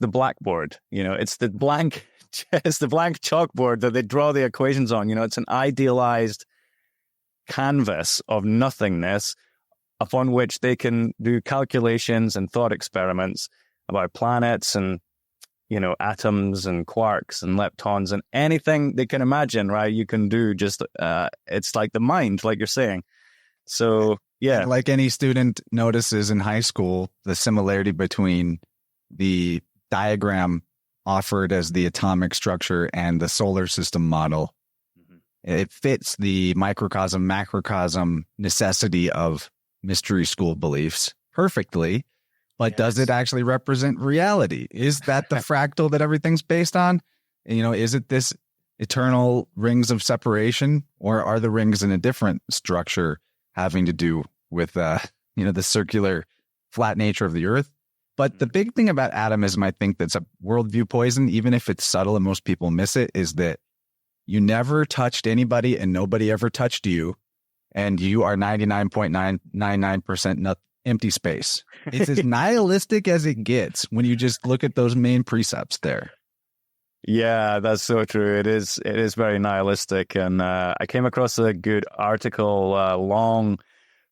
B: blackboard. It's the blank chalkboard that they draw the equations on. It's an idealized canvas of nothingness upon which they can do calculations and thought experiments about planets and atoms and quarks and leptons and anything they can imagine, right? You can do just, it's like the mind, like you're saying. So, yeah.
A: And like any student notices in high school, the similarity between the diagram offered as the atomic structure and the solar system model. Mm-hmm. It fits the microcosm, macrocosm necessity of mystery school beliefs perfectly. But yes. Does it actually represent reality? Is that the fractal that everything's based on? Is it this eternal rings of separation, or are the rings in a different structure having to do with, the circular flat nature of the Earth? But the big thing about atomism, I think that's a worldview poison, even if it's subtle and most people miss it, is that you never touched anybody and nobody ever touched you. And you are 99.999% empty space. It's as nihilistic as it gets when you just look at those main precepts there.
B: Yeah, that's so true. It is very nihilistic. And I came across a good article, long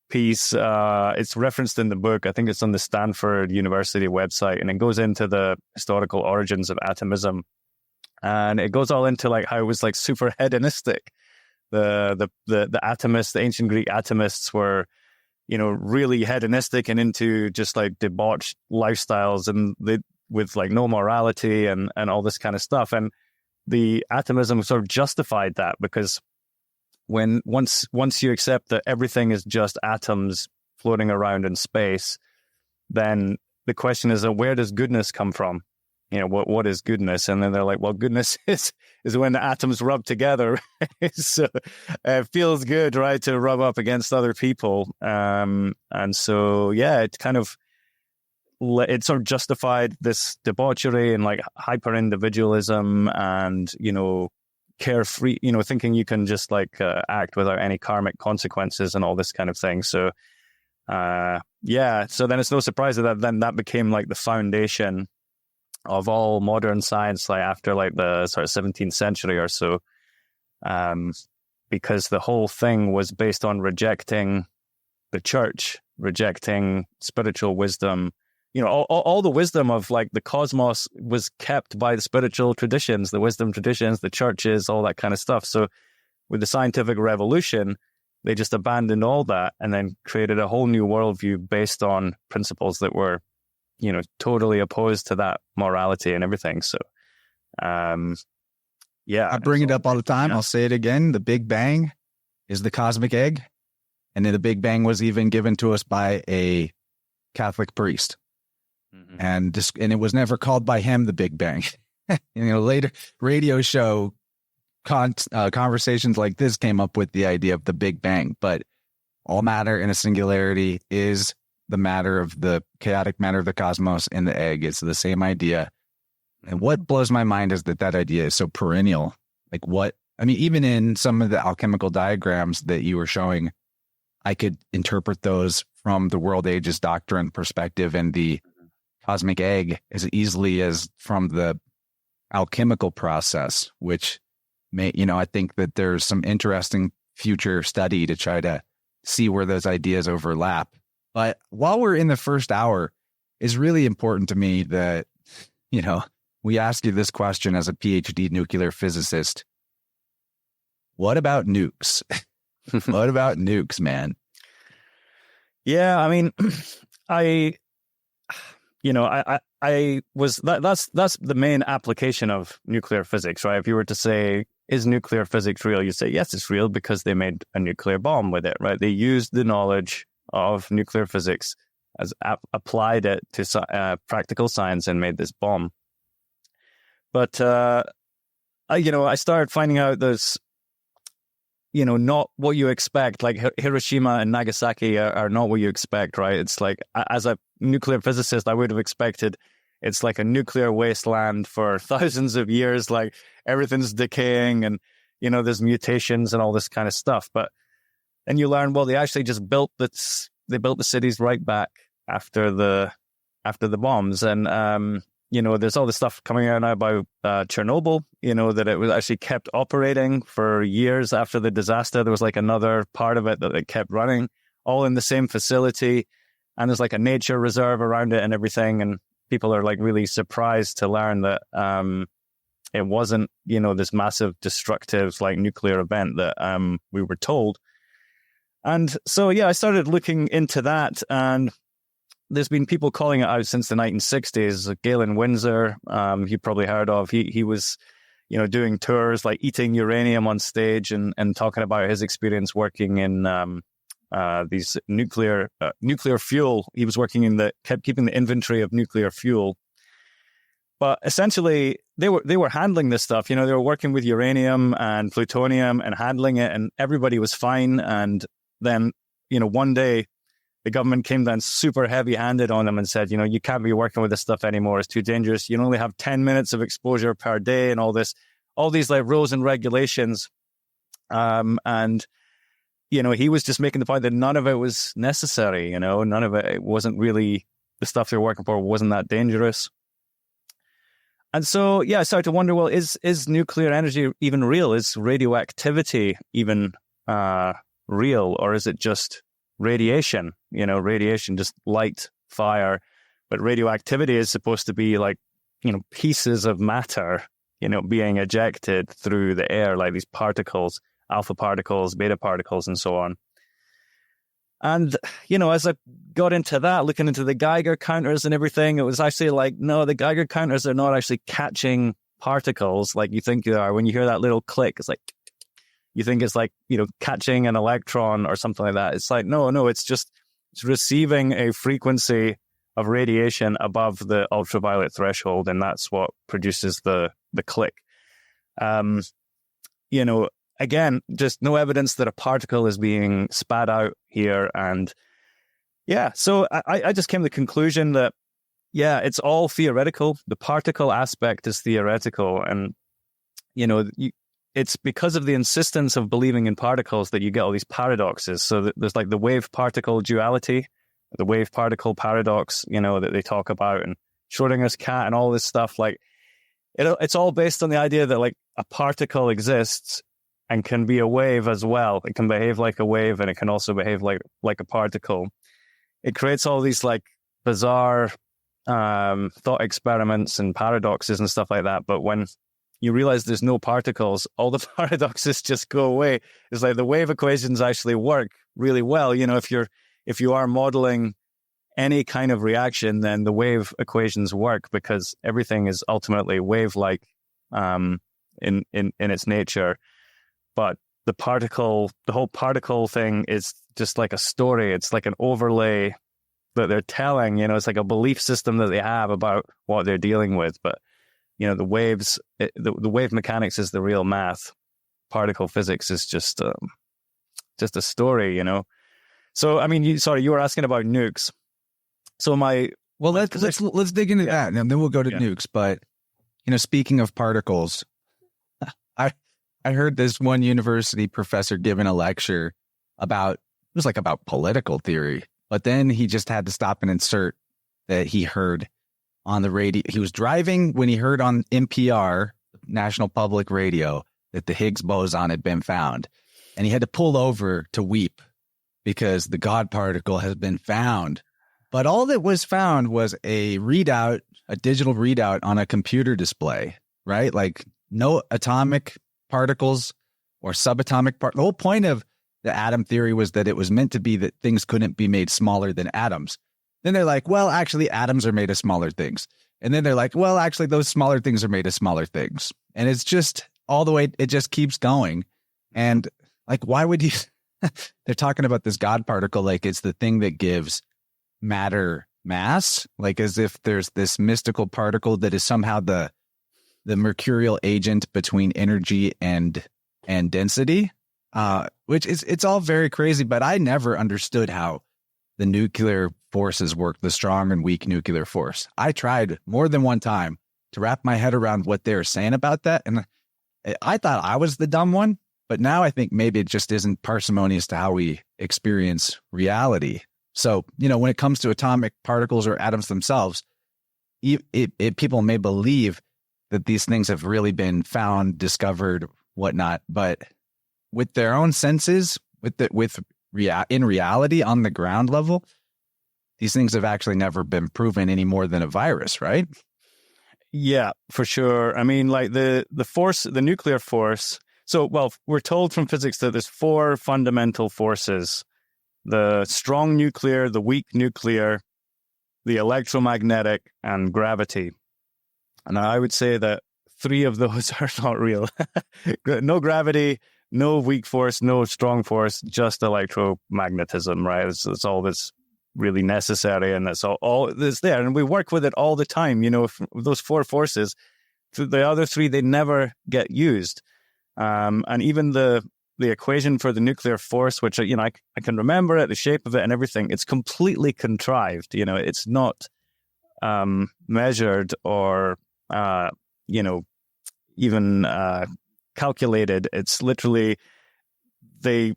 B: piece. It's referenced in the book. I think it's on the Stanford University website, and it goes into the historical origins of atomism. And it goes all into like how it was like super hedonistic. The atomists, the ancient Greek atomists were really hedonistic and into just like debauched lifestyles, and with like no morality and all this kind of stuff. And the atomism sort of justified that, because once you accept that everything is just atoms floating around in space, then the question is, where does goodness come from? What is goodness? And then they're like, well, goodness is when the atoms rub together. So it feels good, right, to rub up against other people. And so, yeah, it kind of, it sort of justified this debauchery and like hyper individualism and, carefree, thinking you can just like act without any karmic consequences and all this kind of thing. So, yeah, so then it's no surprise that became like the foundation of all modern science, like after like the sort of 17th century or so, because the whole thing was based on rejecting the church, rejecting spiritual wisdom. All the wisdom of like the cosmos was kept by the spiritual traditions, the wisdom traditions, the churches, all that kind of stuff. So with the scientific revolution, they just abandoned all that and then created a whole new worldview based on principles that were totally opposed to that morality and everything. So, yeah.
A: I bring it up all the time. Yeah. I'll say it again. The Big Bang is the cosmic egg. And then the Big Bang was even given to us by a Catholic priest. and it was never called by him the Big Bang. Later radio show conversations like this came up with the idea of the Big Bang, but all matter in a singularity is the matter of the chaotic matter of the cosmos in the egg. It's the same idea. And what blows my mind is that idea is so perennial. Like even in some of the alchemical diagrams that you were showing, I could interpret those from the world ages doctrine perspective and the cosmic egg as easily as from the alchemical process, which I think that there's some interesting future study to try to see where those ideas overlap. But while we're in the first hour, it's really important to me that, we ask you this question as a PhD nuclear physicist. What about nukes? What about nukes, man?
B: Yeah, I mean, that's the main application of nuclear physics, right? If you were to say, is nuclear physics real? You say, yes, it's real because they made a nuclear bomb with it, right? They used the knowledge of nuclear physics as applied it to practical science and made this bomb. But, I started finding out there's, not what you expect. Like Hiroshima and Nagasaki are not what you expect, right? It's like, as a nuclear physicist, I would have expected it's like a nuclear wasteland for thousands of years, like everything's decaying and, there's mutations and all this kind of stuff. But then you learn, well, they actually just built the cities right back after the bombs. And, there's all this stuff coming out now about Chernobyl, that it was actually kept operating for years after the disaster. There was like another part of it that it kept running, all in the same facility. And there's like a nature reserve around it and everything. And people are like really surprised to learn that it wasn't, this massive destructive like nuclear event that we were told. And so, I started looking into that, and there's been people calling it out since the 1960s. Galen Windsor, you probably heard of. He was, doing tours, like eating uranium on stage and talking about his experience working in these nuclear fuel. He was working kept keeping the inventory of nuclear fuel. But essentially, they were handling this stuff. They were working with uranium and plutonium and handling it, and everybody was fine. And then, one day, the government came down super heavy-handed on them and said, you can't be working with this stuff anymore. It's too dangerous. You only have 10 minutes of exposure per day and all these like rules and regulations. And, he was just making the point that none of it was necessary. None of it wasn't really, the stuff they're working for wasn't that dangerous. And so, I started to wonder, well, is nuclear energy even real? Is radioactivity even real? Or is it just radiation, radiation, just light, fire, but radioactivity is supposed to be like, pieces of matter, being ejected through the air, like these particles, alpha particles, beta particles, and so on. And, as I got into that, looking into the Geiger counters and everything, it was actually like, no, the Geiger counters are not actually catching particles like you think they are. When you hear that little click, it's like, you think it's like, catching an electron or something like that. It's like, no, it's receiving a frequency of radiation above the ultraviolet threshold, and that's what produces the click. Again, just no evidence that a particle is being spat out here. And so I just came to the conclusion that, it's all theoretical. The particle aspect is theoretical. And, it's because of the insistence of believing in particles that you get all these paradoxes. So there's like the wave-particle duality, the wave-particle paradox, that they talk about, and Schrodinger's cat and all this stuff. Like, it's all based on the idea that like a particle exists and can be a wave as well. It can behave like a wave, and it can also behave like a particle. It creates all these like bizarre thought experiments and paradoxes and stuff like that. But when you realize there's no particles, all the paradoxes just go away. It's like the wave equations actually work really well. If you are modeling any kind of reaction, then the wave equations work because everything is ultimately wave-like in its nature. But the whole particle thing is just like a story. It's like an overlay that they're telling. It's like a belief system that they have about what they're dealing with. But the waves, the wave mechanics is the real math. Particle physics is just a story. So I mean, you were asking about nukes. So
A: let's dig into that, and then we'll go to nukes. But speaking of particles, I heard this one university professor giving a lecture about political theory, but then he just had to stop and insert that he heard on the radio. He was driving when he heard on NPR, National Public Radio, that the Higgs boson had been found, and he had to pull over to weep because the God particle has been found. But all that was found was a digital readout on a computer display, right? Like no atomic particles or subatomic particles. The whole point of the atom theory was that it was meant to be that things couldn't be made smaller than atoms. Then they're like, well, actually, atoms are made of smaller things. And then they're like, well, actually, those smaller things are made of smaller things. And it's just all the way, it just keeps going. And like, why would you? They're talking about this God particle like it's the thing that gives matter mass, like as if there's this mystical particle that is somehow the mercurial agent between energy and density, which it's all very crazy. But I never understood how the nuclear forces work, the strong and weak nuclear force. I tried more than one time to wrap my head around what they're saying about that, and I thought I was the dumb one. But now I think maybe it just isn't parsimonious to how we experience reality. So, when it comes to atomic particles or atoms themselves, people may believe that these things have really been found, discovered, whatnot, but with their own senses, in reality, on the ground level, these things have actually never been proven any more than a virus, right?
B: Yeah, for sure. I mean, like the force, the nuclear force. So, we're told from physics that there's 4 fundamental forces: the strong nuclear, the weak nuclear, the electromagnetic, and gravity. And I would say that 3 of those are not real. No gravity, no weak force, no strong force, just electromagnetism, right? It's all that's really necessary, and that's all that's there. And we work with it all the time. Those 4 forces, the other 3, they never get used. And even the equation for the nuclear force, which, I can remember it, the shape of it and everything, it's completely contrived. It's not measured or, even calculated. It's literally, they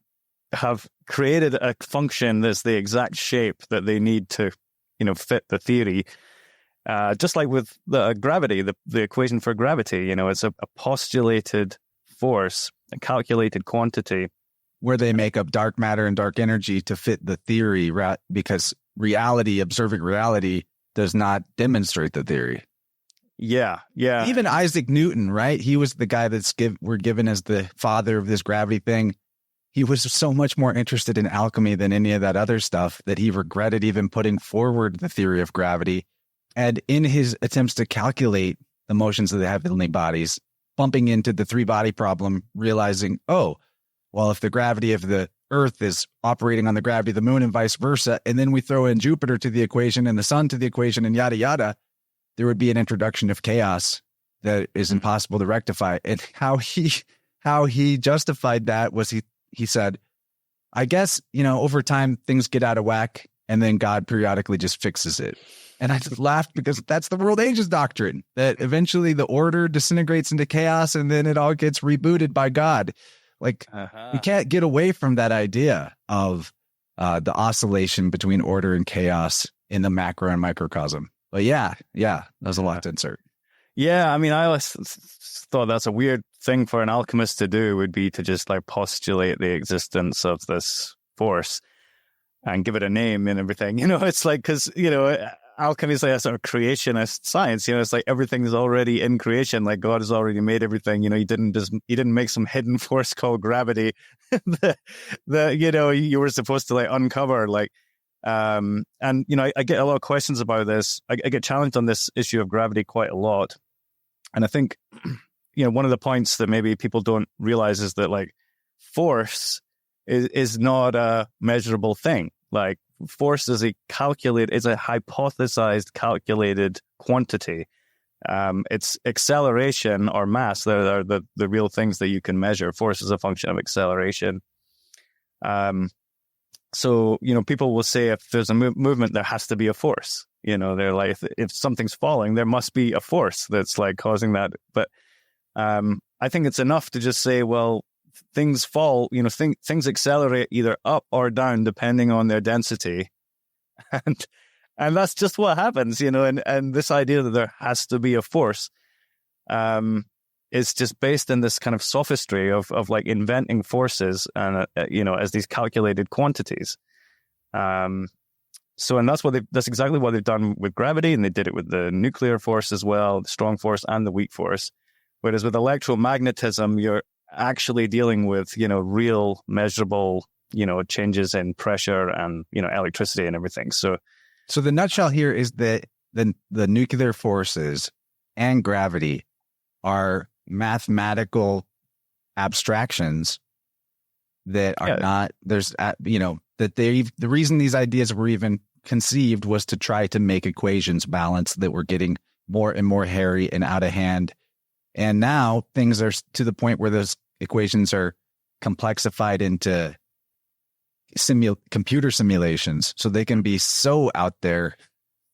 B: have created a function that's the exact shape that they need to, fit the theory. Just like with the gravity, the equation for gravity, it's a postulated force, a calculated quantity,
A: where they make up dark matter and dark energy to fit the theory, because observing reality does not demonstrate the theory.
B: Yeah.
A: Even Isaac Newton, right? He was the guy we're given as the father of this gravity thing. He was so much more interested in alchemy than any of that other stuff that he regretted even putting forward the theory of gravity. And in his attempts to calculate the motions of the heavenly bodies, bumping into the 3-body problem, realizing, if the gravity of the Earth is operating on the gravity of the moon and vice versa, and then we throw in Jupiter to the equation and the sun to the equation and yada, yada, there would be an introduction of chaos that is impossible to rectify. And how he justified that was he said, I guess, over time things get out of whack and then God periodically just fixes it. And I just laughed because that's the world ages doctrine, that eventually the order disintegrates into chaos and then it all gets rebooted by God. Like, we can't get away from that idea of the oscillation between order and chaos in the macro and microcosm. But yeah, that was a lot to insert.
B: Yeah, I mean, I always thought that's a weird thing for an alchemist to do, would be to just postulate the existence of this force and give it a name and everything. It's like, because, alchemy is like a sort of creationist science. It's like everything is already in creation. Like God has already made everything. He didn't make some hidden force called gravity that you were supposed to uncover. And I get a lot of questions about this. I get challenged on this issue of gravity quite a lot. And I think, one of the points that maybe people don't realize is that force is not a measurable thing. Like force is a hypothesized calculated quantity. It's acceleration or mass that are the real things that you can measure. Force is a function of acceleration. So, people will say if there's a movement, there has to be a force. They're like, if something's falling, there must be a force that's like causing that. But I think it's enough to just say, well, things fall, things accelerate either up or down depending on their density. And that's just what happens, and this idea that there has to be a force is just based in this kind of sophistry of like inventing forces and, as these calculated quantities. So, and that's exactly what they've done with gravity, and they did it with the nuclear force as well, the strong force and the weak force. Whereas with electromagnetism, you're actually dealing with, real measurable, changes in pressure and, electricity and everything. So
A: the nutshell here is that the nuclear forces and gravity are mathematical abstractions that are not, that the reason these ideas were even conceived was to try to make equations balance that were getting more and more hairy and out of hand. And now things are to the point where those equations are complexified into computer simulations, so they can be so out there,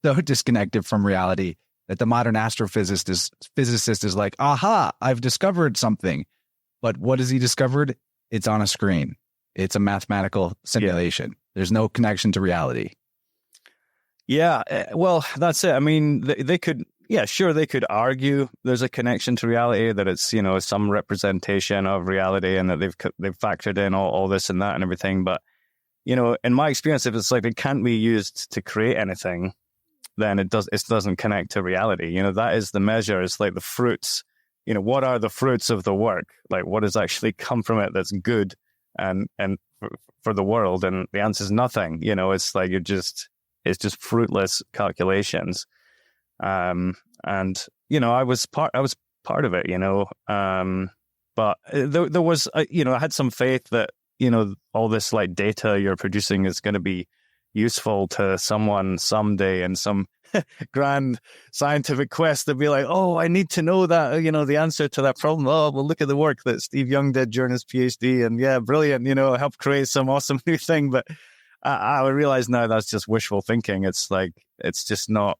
A: so disconnected from reality that the modern physicist is like, aha, I've discovered something. But what has he discovered? It's on a screen. It's a mathematical simulation. Yeah. There's no connection to reality.
B: Yeah, well, that's it. I mean, they could, sure, they could argue there's a connection to reality, that it's, some representation of reality, and that they've factored in all this and that and everything. But, in my experience, if it's like it can't be used to create anything, then it doesn't connect to reality. That is the measure. It's like the fruits. What are the fruits of the work? Like, what has actually come from it that's good and for the world? And the answer is nothing. It's like it's just fruitless calculations. And I was part of it. But there was I had some faith that all this like data you're producing is going to be useful to someone someday in some grand scientific quest to be like, oh, I need to know that, the answer to that problem. Oh, well, look at the work that Steve Young did during his PhD, and yeah, brilliant, help create some awesome new thing. But I realize now that's just wishful thinking. It's like, it's just not,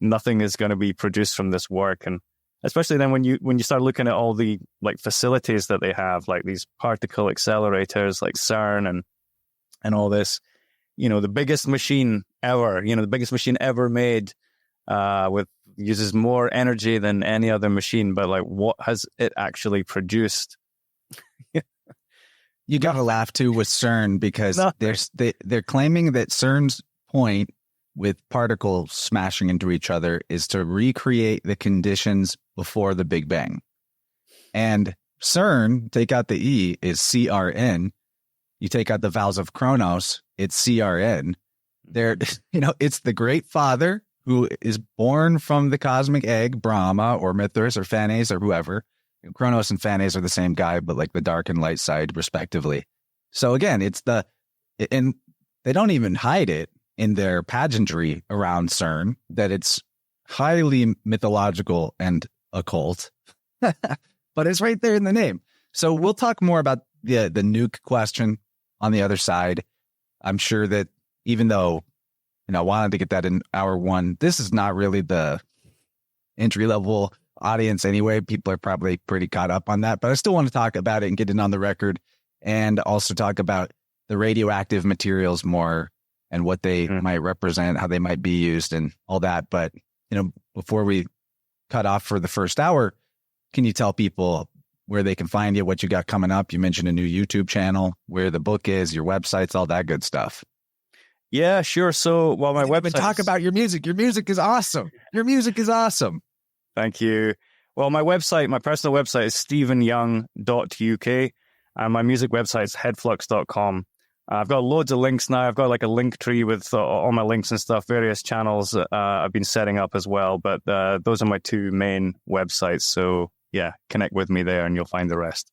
B: nothing is going to be produced from this work. And especially then when you start looking at all the like facilities that they have, like these particle accelerators like CERN and all this, the biggest machine ever made, uses more energy than any other machine. But like, what has it actually produced?
A: You got to laugh too with CERN, because they're claiming that CERN's point with particles smashing into each other is to recreate the conditions before the Big Bang. And CERN, take out the E, is CRN. You take out the vowels of Kronos, it's CRN. It's the great father who is born from the cosmic egg, Brahma or Mithras or Phanes or whoever. Kronos and Phanes are the same guy, but like the dark and light side, respectively. So again, and they don't even hide it in their pageantry around CERN, that it's highly mythological and occult, but it's right there in the name. So we'll talk more about the nuke question on the other side. I'm sure that even though, I wanted to get that in hour one, this is not really the entry level audience anyway. People are probably pretty caught up on that, but I still want to talk about it and get it on the record, and also talk about the radioactive materials more and what they might represent, how they might be used and all that. But, before we cut off for the first hour, can you tell people where they can find you, what you got coming up? You mentioned a new YouTube channel, where the book is, your websites, all that good stuff.
B: Yeah, sure. So, well, my website.
A: Talk about your music. Your music is awesome. Your music is awesome.
B: Thank you. Well, my personal website is stephenyoung.uk, and my music website is hedflux.com. I've got loads of links now. I've got like a link tree with all my links and stuff, various channels I've been setting up as well. But those are my two main websites. So yeah, connect with me there and you'll find the rest.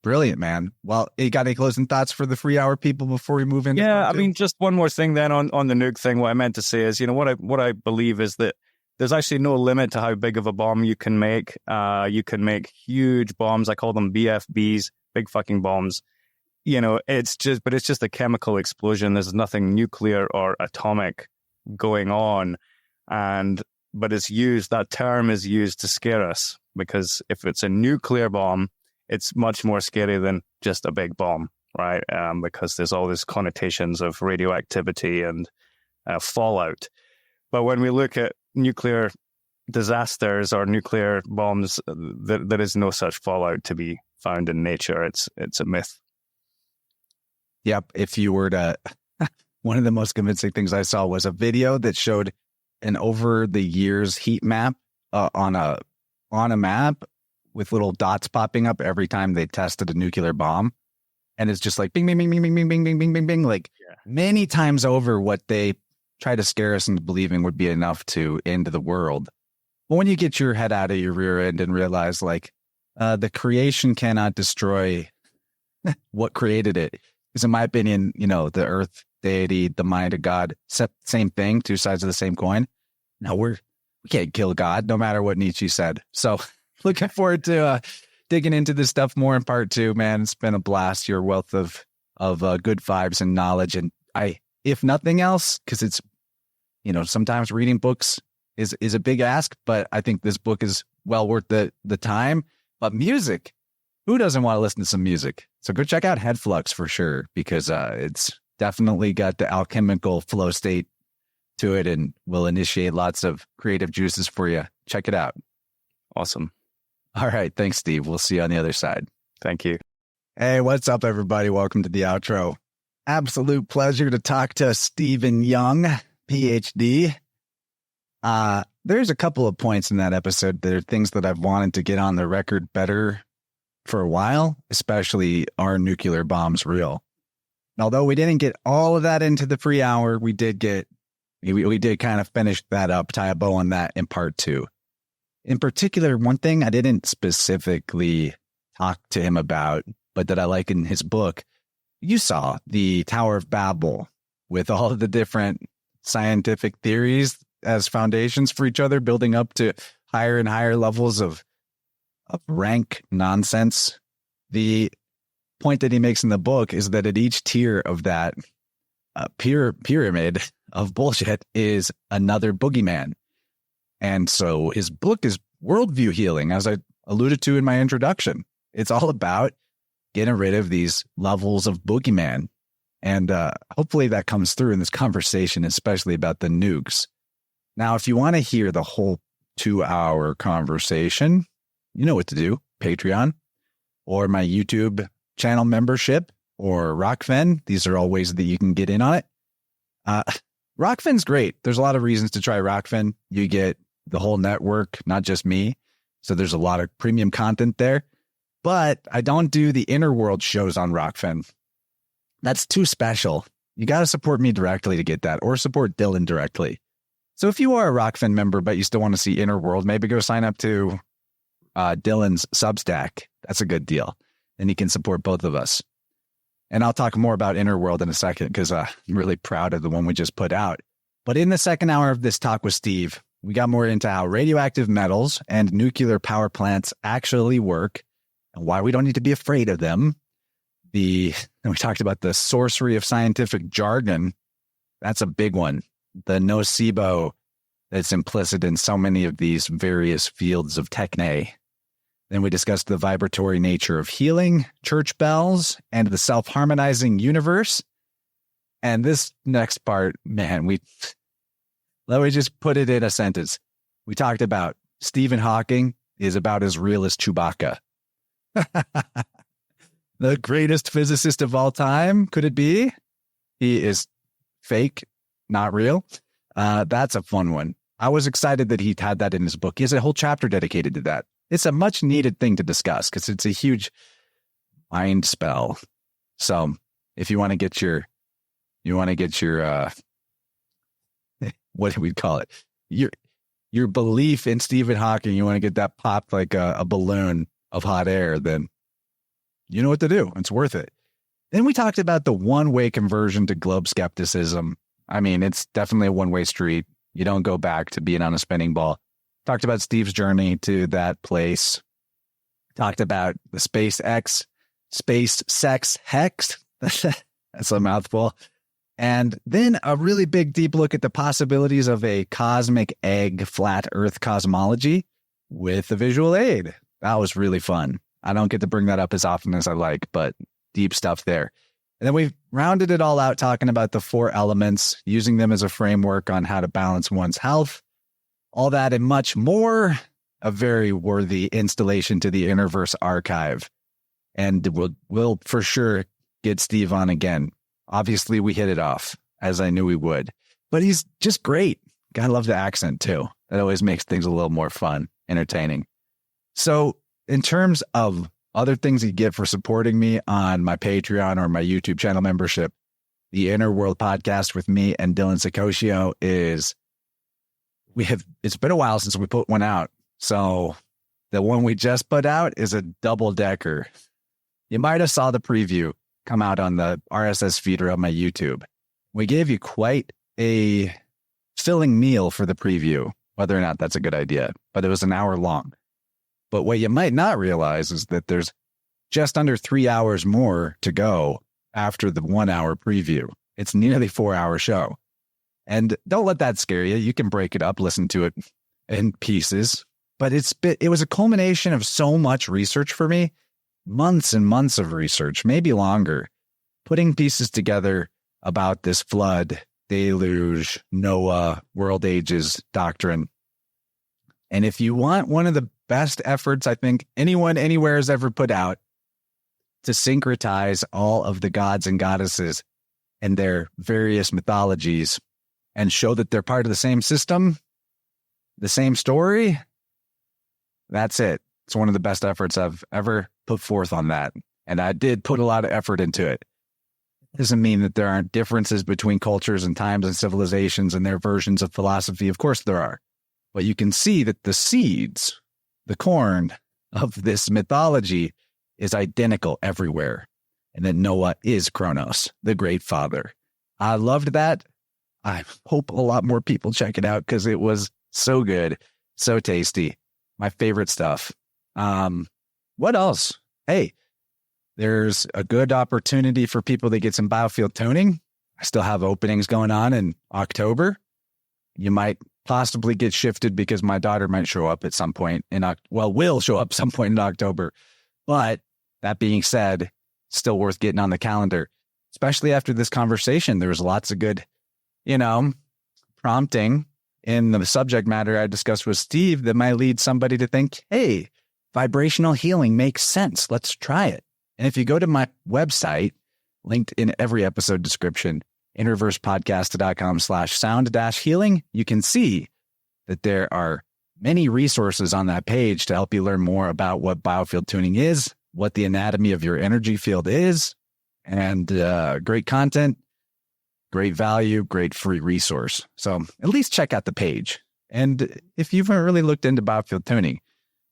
A: Brilliant, man. Well, you got any closing thoughts for the free hour people before we move into
B: Yeah,
A: part
B: I
A: two?
B: mean, just one more thing then on the nuke thing. What I meant to say is, what I believe is that there's actually no limit to how big of a bomb you can make. You can make huge bombs. I call them BFBs, big fucking bombs. It's just a chemical explosion. There's nothing nuclear or atomic going on. But that term is used to scare us, because if it's a nuclear bomb, it's much more scary than just a big bomb, right? Because there's all these connotations of radioactivity and fallout. But when we look at nuclear disasters or nuclear bombs, there is no such fallout to be found in nature. It's a myth.
A: Yep. If you were to, one of the most convincing things I saw was a video that showed an over the years heat map on a map with little dots popping up every time they tested a nuclear bomb. And it's just like bing, bing, bing, bing, bing, bing, bing, bing, bing, bing, bing. Like many times over what they try to scare us into believing would be enough to end the world. But when you get your head out of your rear end and realize the creation cannot destroy what created it. Because in my opinion, the earth, deity, the mind of God, same thing, two sides of the same coin. No, we can't kill God, no matter what Nietzsche said. So looking forward to digging into this stuff more in part two, man. It's been a blast, your wealth of good vibes and knowledge. And if nothing else, because it's, sometimes reading books is a big ask, but I think this book is well worth the time. But music, who doesn't want to listen to some music? So go check out Hedflux for sure, because it's definitely got the alchemical flow state to it and will initiate lots of creative juices for you. Check it out.
B: Awesome.
A: All right. Thanks, Steve. We'll see you on the other side.
B: Thank you.
A: Hey, what's up, everybody? Welcome to the outro. Absolute pleasure to talk to Stephen Young, PhD. There's a couple of points in that episode that are things that I've wanted to get on the record better for a while, especially, are nuclear bombs real? And although we didn't get all of that into the free hour, we did kind of finish that up, tie a bow on that in part two. In particular, one thing I didn't specifically talk to him about, but that I like in his book, you saw the Tower of Babel with all of the different scientific theories as foundations for each other, building up to higher and higher levels of rank nonsense. The point that he makes in the book is that at each tier of that pyramid of bullshit is another boogeyman. And so his book is worldview healing, as I alluded to in my introduction. It's all about getting rid of these levels of boogeyman. And hopefully that comes through in this conversation, especially about the nukes. Now, if you want to hear the whole 2-hour conversation, you know what to do. Patreon or my YouTube channel membership or Rockfin. These are all ways that you can get in on it. Rockfin's great. There's a lot of reasons to try Rockfin. You get the whole network, not just me. So there's a lot of premium content there. But I don't do the Inner World shows on Rockfin. That's too special. You got to support me directly to get that, or support Dylan directly. So if you are a Rockfin member, but you still want to see Inner World, maybe go sign up to Dylan's Substack. That's a good deal. And you can support both of us. And I'll talk more about Inner World in a second, because I'm really proud of the one we just put out. But in the second hour of this talk with Steve, we got more into how radioactive metals and nuclear power plants actually work and why we don't need to be afraid of them. And we talked about the sorcery of scientific jargon. That's a big one. The nocebo that's implicit in so many of these various fields of techne. Then we discussed the vibratory nature of healing, church bells, and the self-harmonizing universe. And this next part, man, let me just put it in a sentence. We talked about Stephen Hawking is about as real as Chewbacca. The greatest physicist of all time, could it be? He is fake, not real. That's a fun one. I was excited that he had that in his book. He has a whole chapter dedicated to that. It's a much needed thing to discuss because it's a huge mind spell. So if you want to get your what do we call it? Your belief in Stephen Hawking, you want to get that popped like a balloon of hot air, then you know what to do. It's worth it. Then we talked about the one-way conversion to globe skepticism. I mean, it's definitely a one-way street. You don't go back to being on a spinning ball. Talked about Steve's journey to that place. Talked about the Space Sex Hex. That's a mouthful. And then a really big, deep look at the possibilities of a cosmic egg flat Earth cosmology with a visual aid. That was really fun. I don't get to bring that up as often as I like, but deep stuff there. And then we rounded it all out talking about the 4 elements, using them as a framework on how to balance one's health. All that and much more. A very worthy installation to the InnerVerse archive. And we'll for sure get Steve on again. Obviously, we hit it off, as I knew we would. But he's just great. Gotta love the accent, too. That always makes things a little more fun, entertaining. So, in terms of other things you get for supporting me on my Patreon or my YouTube channel membership, the Inner World podcast with me and Dylan Secosio is... It's been a while since we put one out. So, the one we just put out is a double-decker. You might have saw the preview come out on the RSS feeder on my YouTube. We gave you quite a filling meal for the preview, whether or not that's a good idea, but it was an hour long. But what you might not realize is that there's just under 3 hours more to go after the 1 hour preview. It's nearly 4-hour show. And don't let that scare you. You can break it up, listen to it in pieces. But it was a culmination of so much research for me. Months and months of research, maybe longer, putting pieces together about this flood, deluge, Noah, world ages doctrine. And if you want one of the best efforts I think anyone anywhere has ever put out to syncretize all of the gods and goddesses and their various mythologies and show that they're part of the same system, the same story, that's it. It's one of the best efforts I've ever put forth on that. And I did put a lot of effort into it. Doesn't mean that there aren't differences between cultures and times and civilizations and their versions of philosophy. Of course there are. But you can see that the seeds, the corn of this mythology is identical everywhere. And that Noah is Kronos, the great father. I loved that. I hope a lot more people check it out because it was so good, so tasty. My favorite stuff. What else? Hey, there's a good opportunity for people to get some biofield tuning. I still have openings going on in October. You might possibly get shifted because my daughter might show up at some point will show up some point in October. But that being said, still worth getting on the calendar, especially after this conversation. There was lots of good, prompting in the subject matter I discussed with Steve that might lead somebody to think, hey, vibrational healing makes sense. Let's try it. And if you go to my website, linked in every episode description, innerversepodcast.com/sound-healing, you can see that there are many resources on that page to help you learn more about what biofield tuning is, what the anatomy of your energy field is, and great content, great value, great free resource. So at least check out the page. And if you haven't really looked into biofield tuning,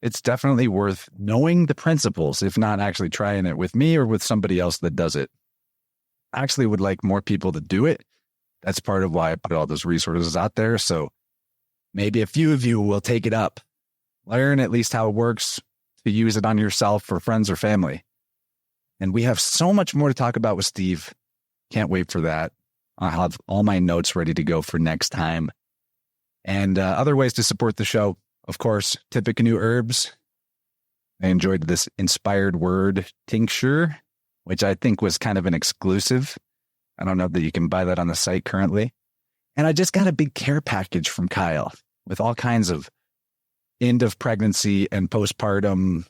A: it's definitely worth knowing the principles, if not actually trying it with me or with somebody else that does it. I actually would like more people to do it. That's part of why I put all those resources out there. So maybe a few of you will take it up. Learn at least how it works to use it on yourself for friends or family. And we have so much more to talk about with Steve. Can't wait for that. I'll have all my notes ready to go for next time. And other ways to support the show, of course, Tippecanoe herbs. I enjoyed this inspired word tincture, which I think was kind of an exclusive. I don't know that you can buy that on the site currently. And I just got a big care package from Kyle with all kinds of end of pregnancy and postpartum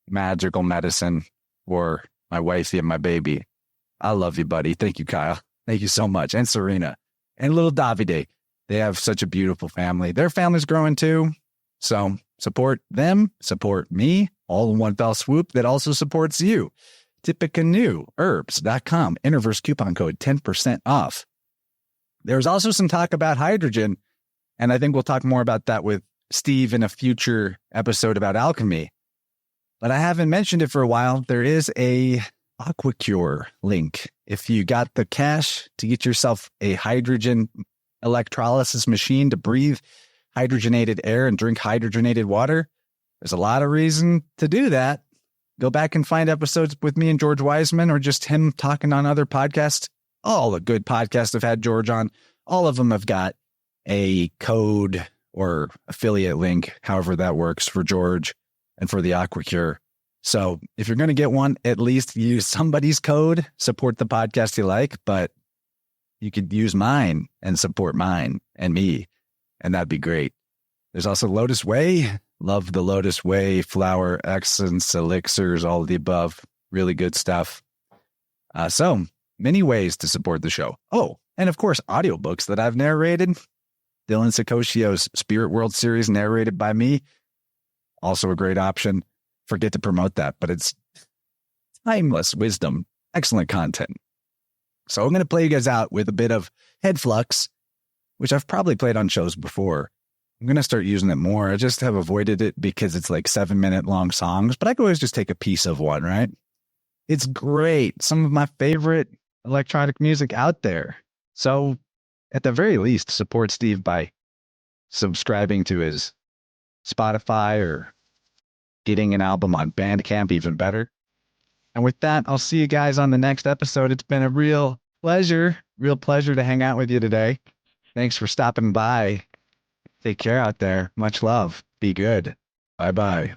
A: magical medicine for my wifey and my baby. I love you, buddy. Thank you, Kyle. Thank you so much. And Serena and little Davide. They have such a beautiful family. Their family's growing too. So support them, support me, all in one fell swoop that also supports you. Tippecanoeherbs.com, InnerVerse coupon code 10% off. There's also some talk about hydrogen, and I think we'll talk more about that with Steve in a future episode about alchemy. but I haven't mentioned it for a while. There is a AquaCure link. If you got the cash to get yourself a hydrogen electrolysis machine to breathe hydrogenated air and drink hydrogenated water, there's a lot of reason to do that. Go back and find episodes with me and George Wiseman, or just him talking on other podcasts. All the good podcasts have had George on. All of them have got a code or affiliate link, however that works, for George and for the AquaCure. So if you're going to get one, at least use somebody's code, support the podcast you like, but you could use mine and support mine and me, and that'd be great. There's also Lotus Way. Love the Lotus Way, flower essence, elixirs, all of the above. Really good stuff. So many ways to support the show. Oh, and of course, audiobooks that I've narrated. Dylan Sakoshio's Spirit World series narrated by me. Also a great option. Forget to promote that, but it's timeless wisdom. Excellent content. So I'm going to play you guys out with a bit of Hedflux, which I've probably played on shows before. I'm going to start using it more. I just have avoided it because it's like 7-minute long songs, but I can always just take a piece of one, right? It's great. Some of my favorite electronic music out there. So at the very least, support Steve by subscribing to his Spotify or getting an album on Bandcamp, even better. And with that, I'll see you guys on the next episode. It's been a real pleasure to hang out with you today. Thanks for stopping by. Take care out there. Much love. Be good. Bye-bye.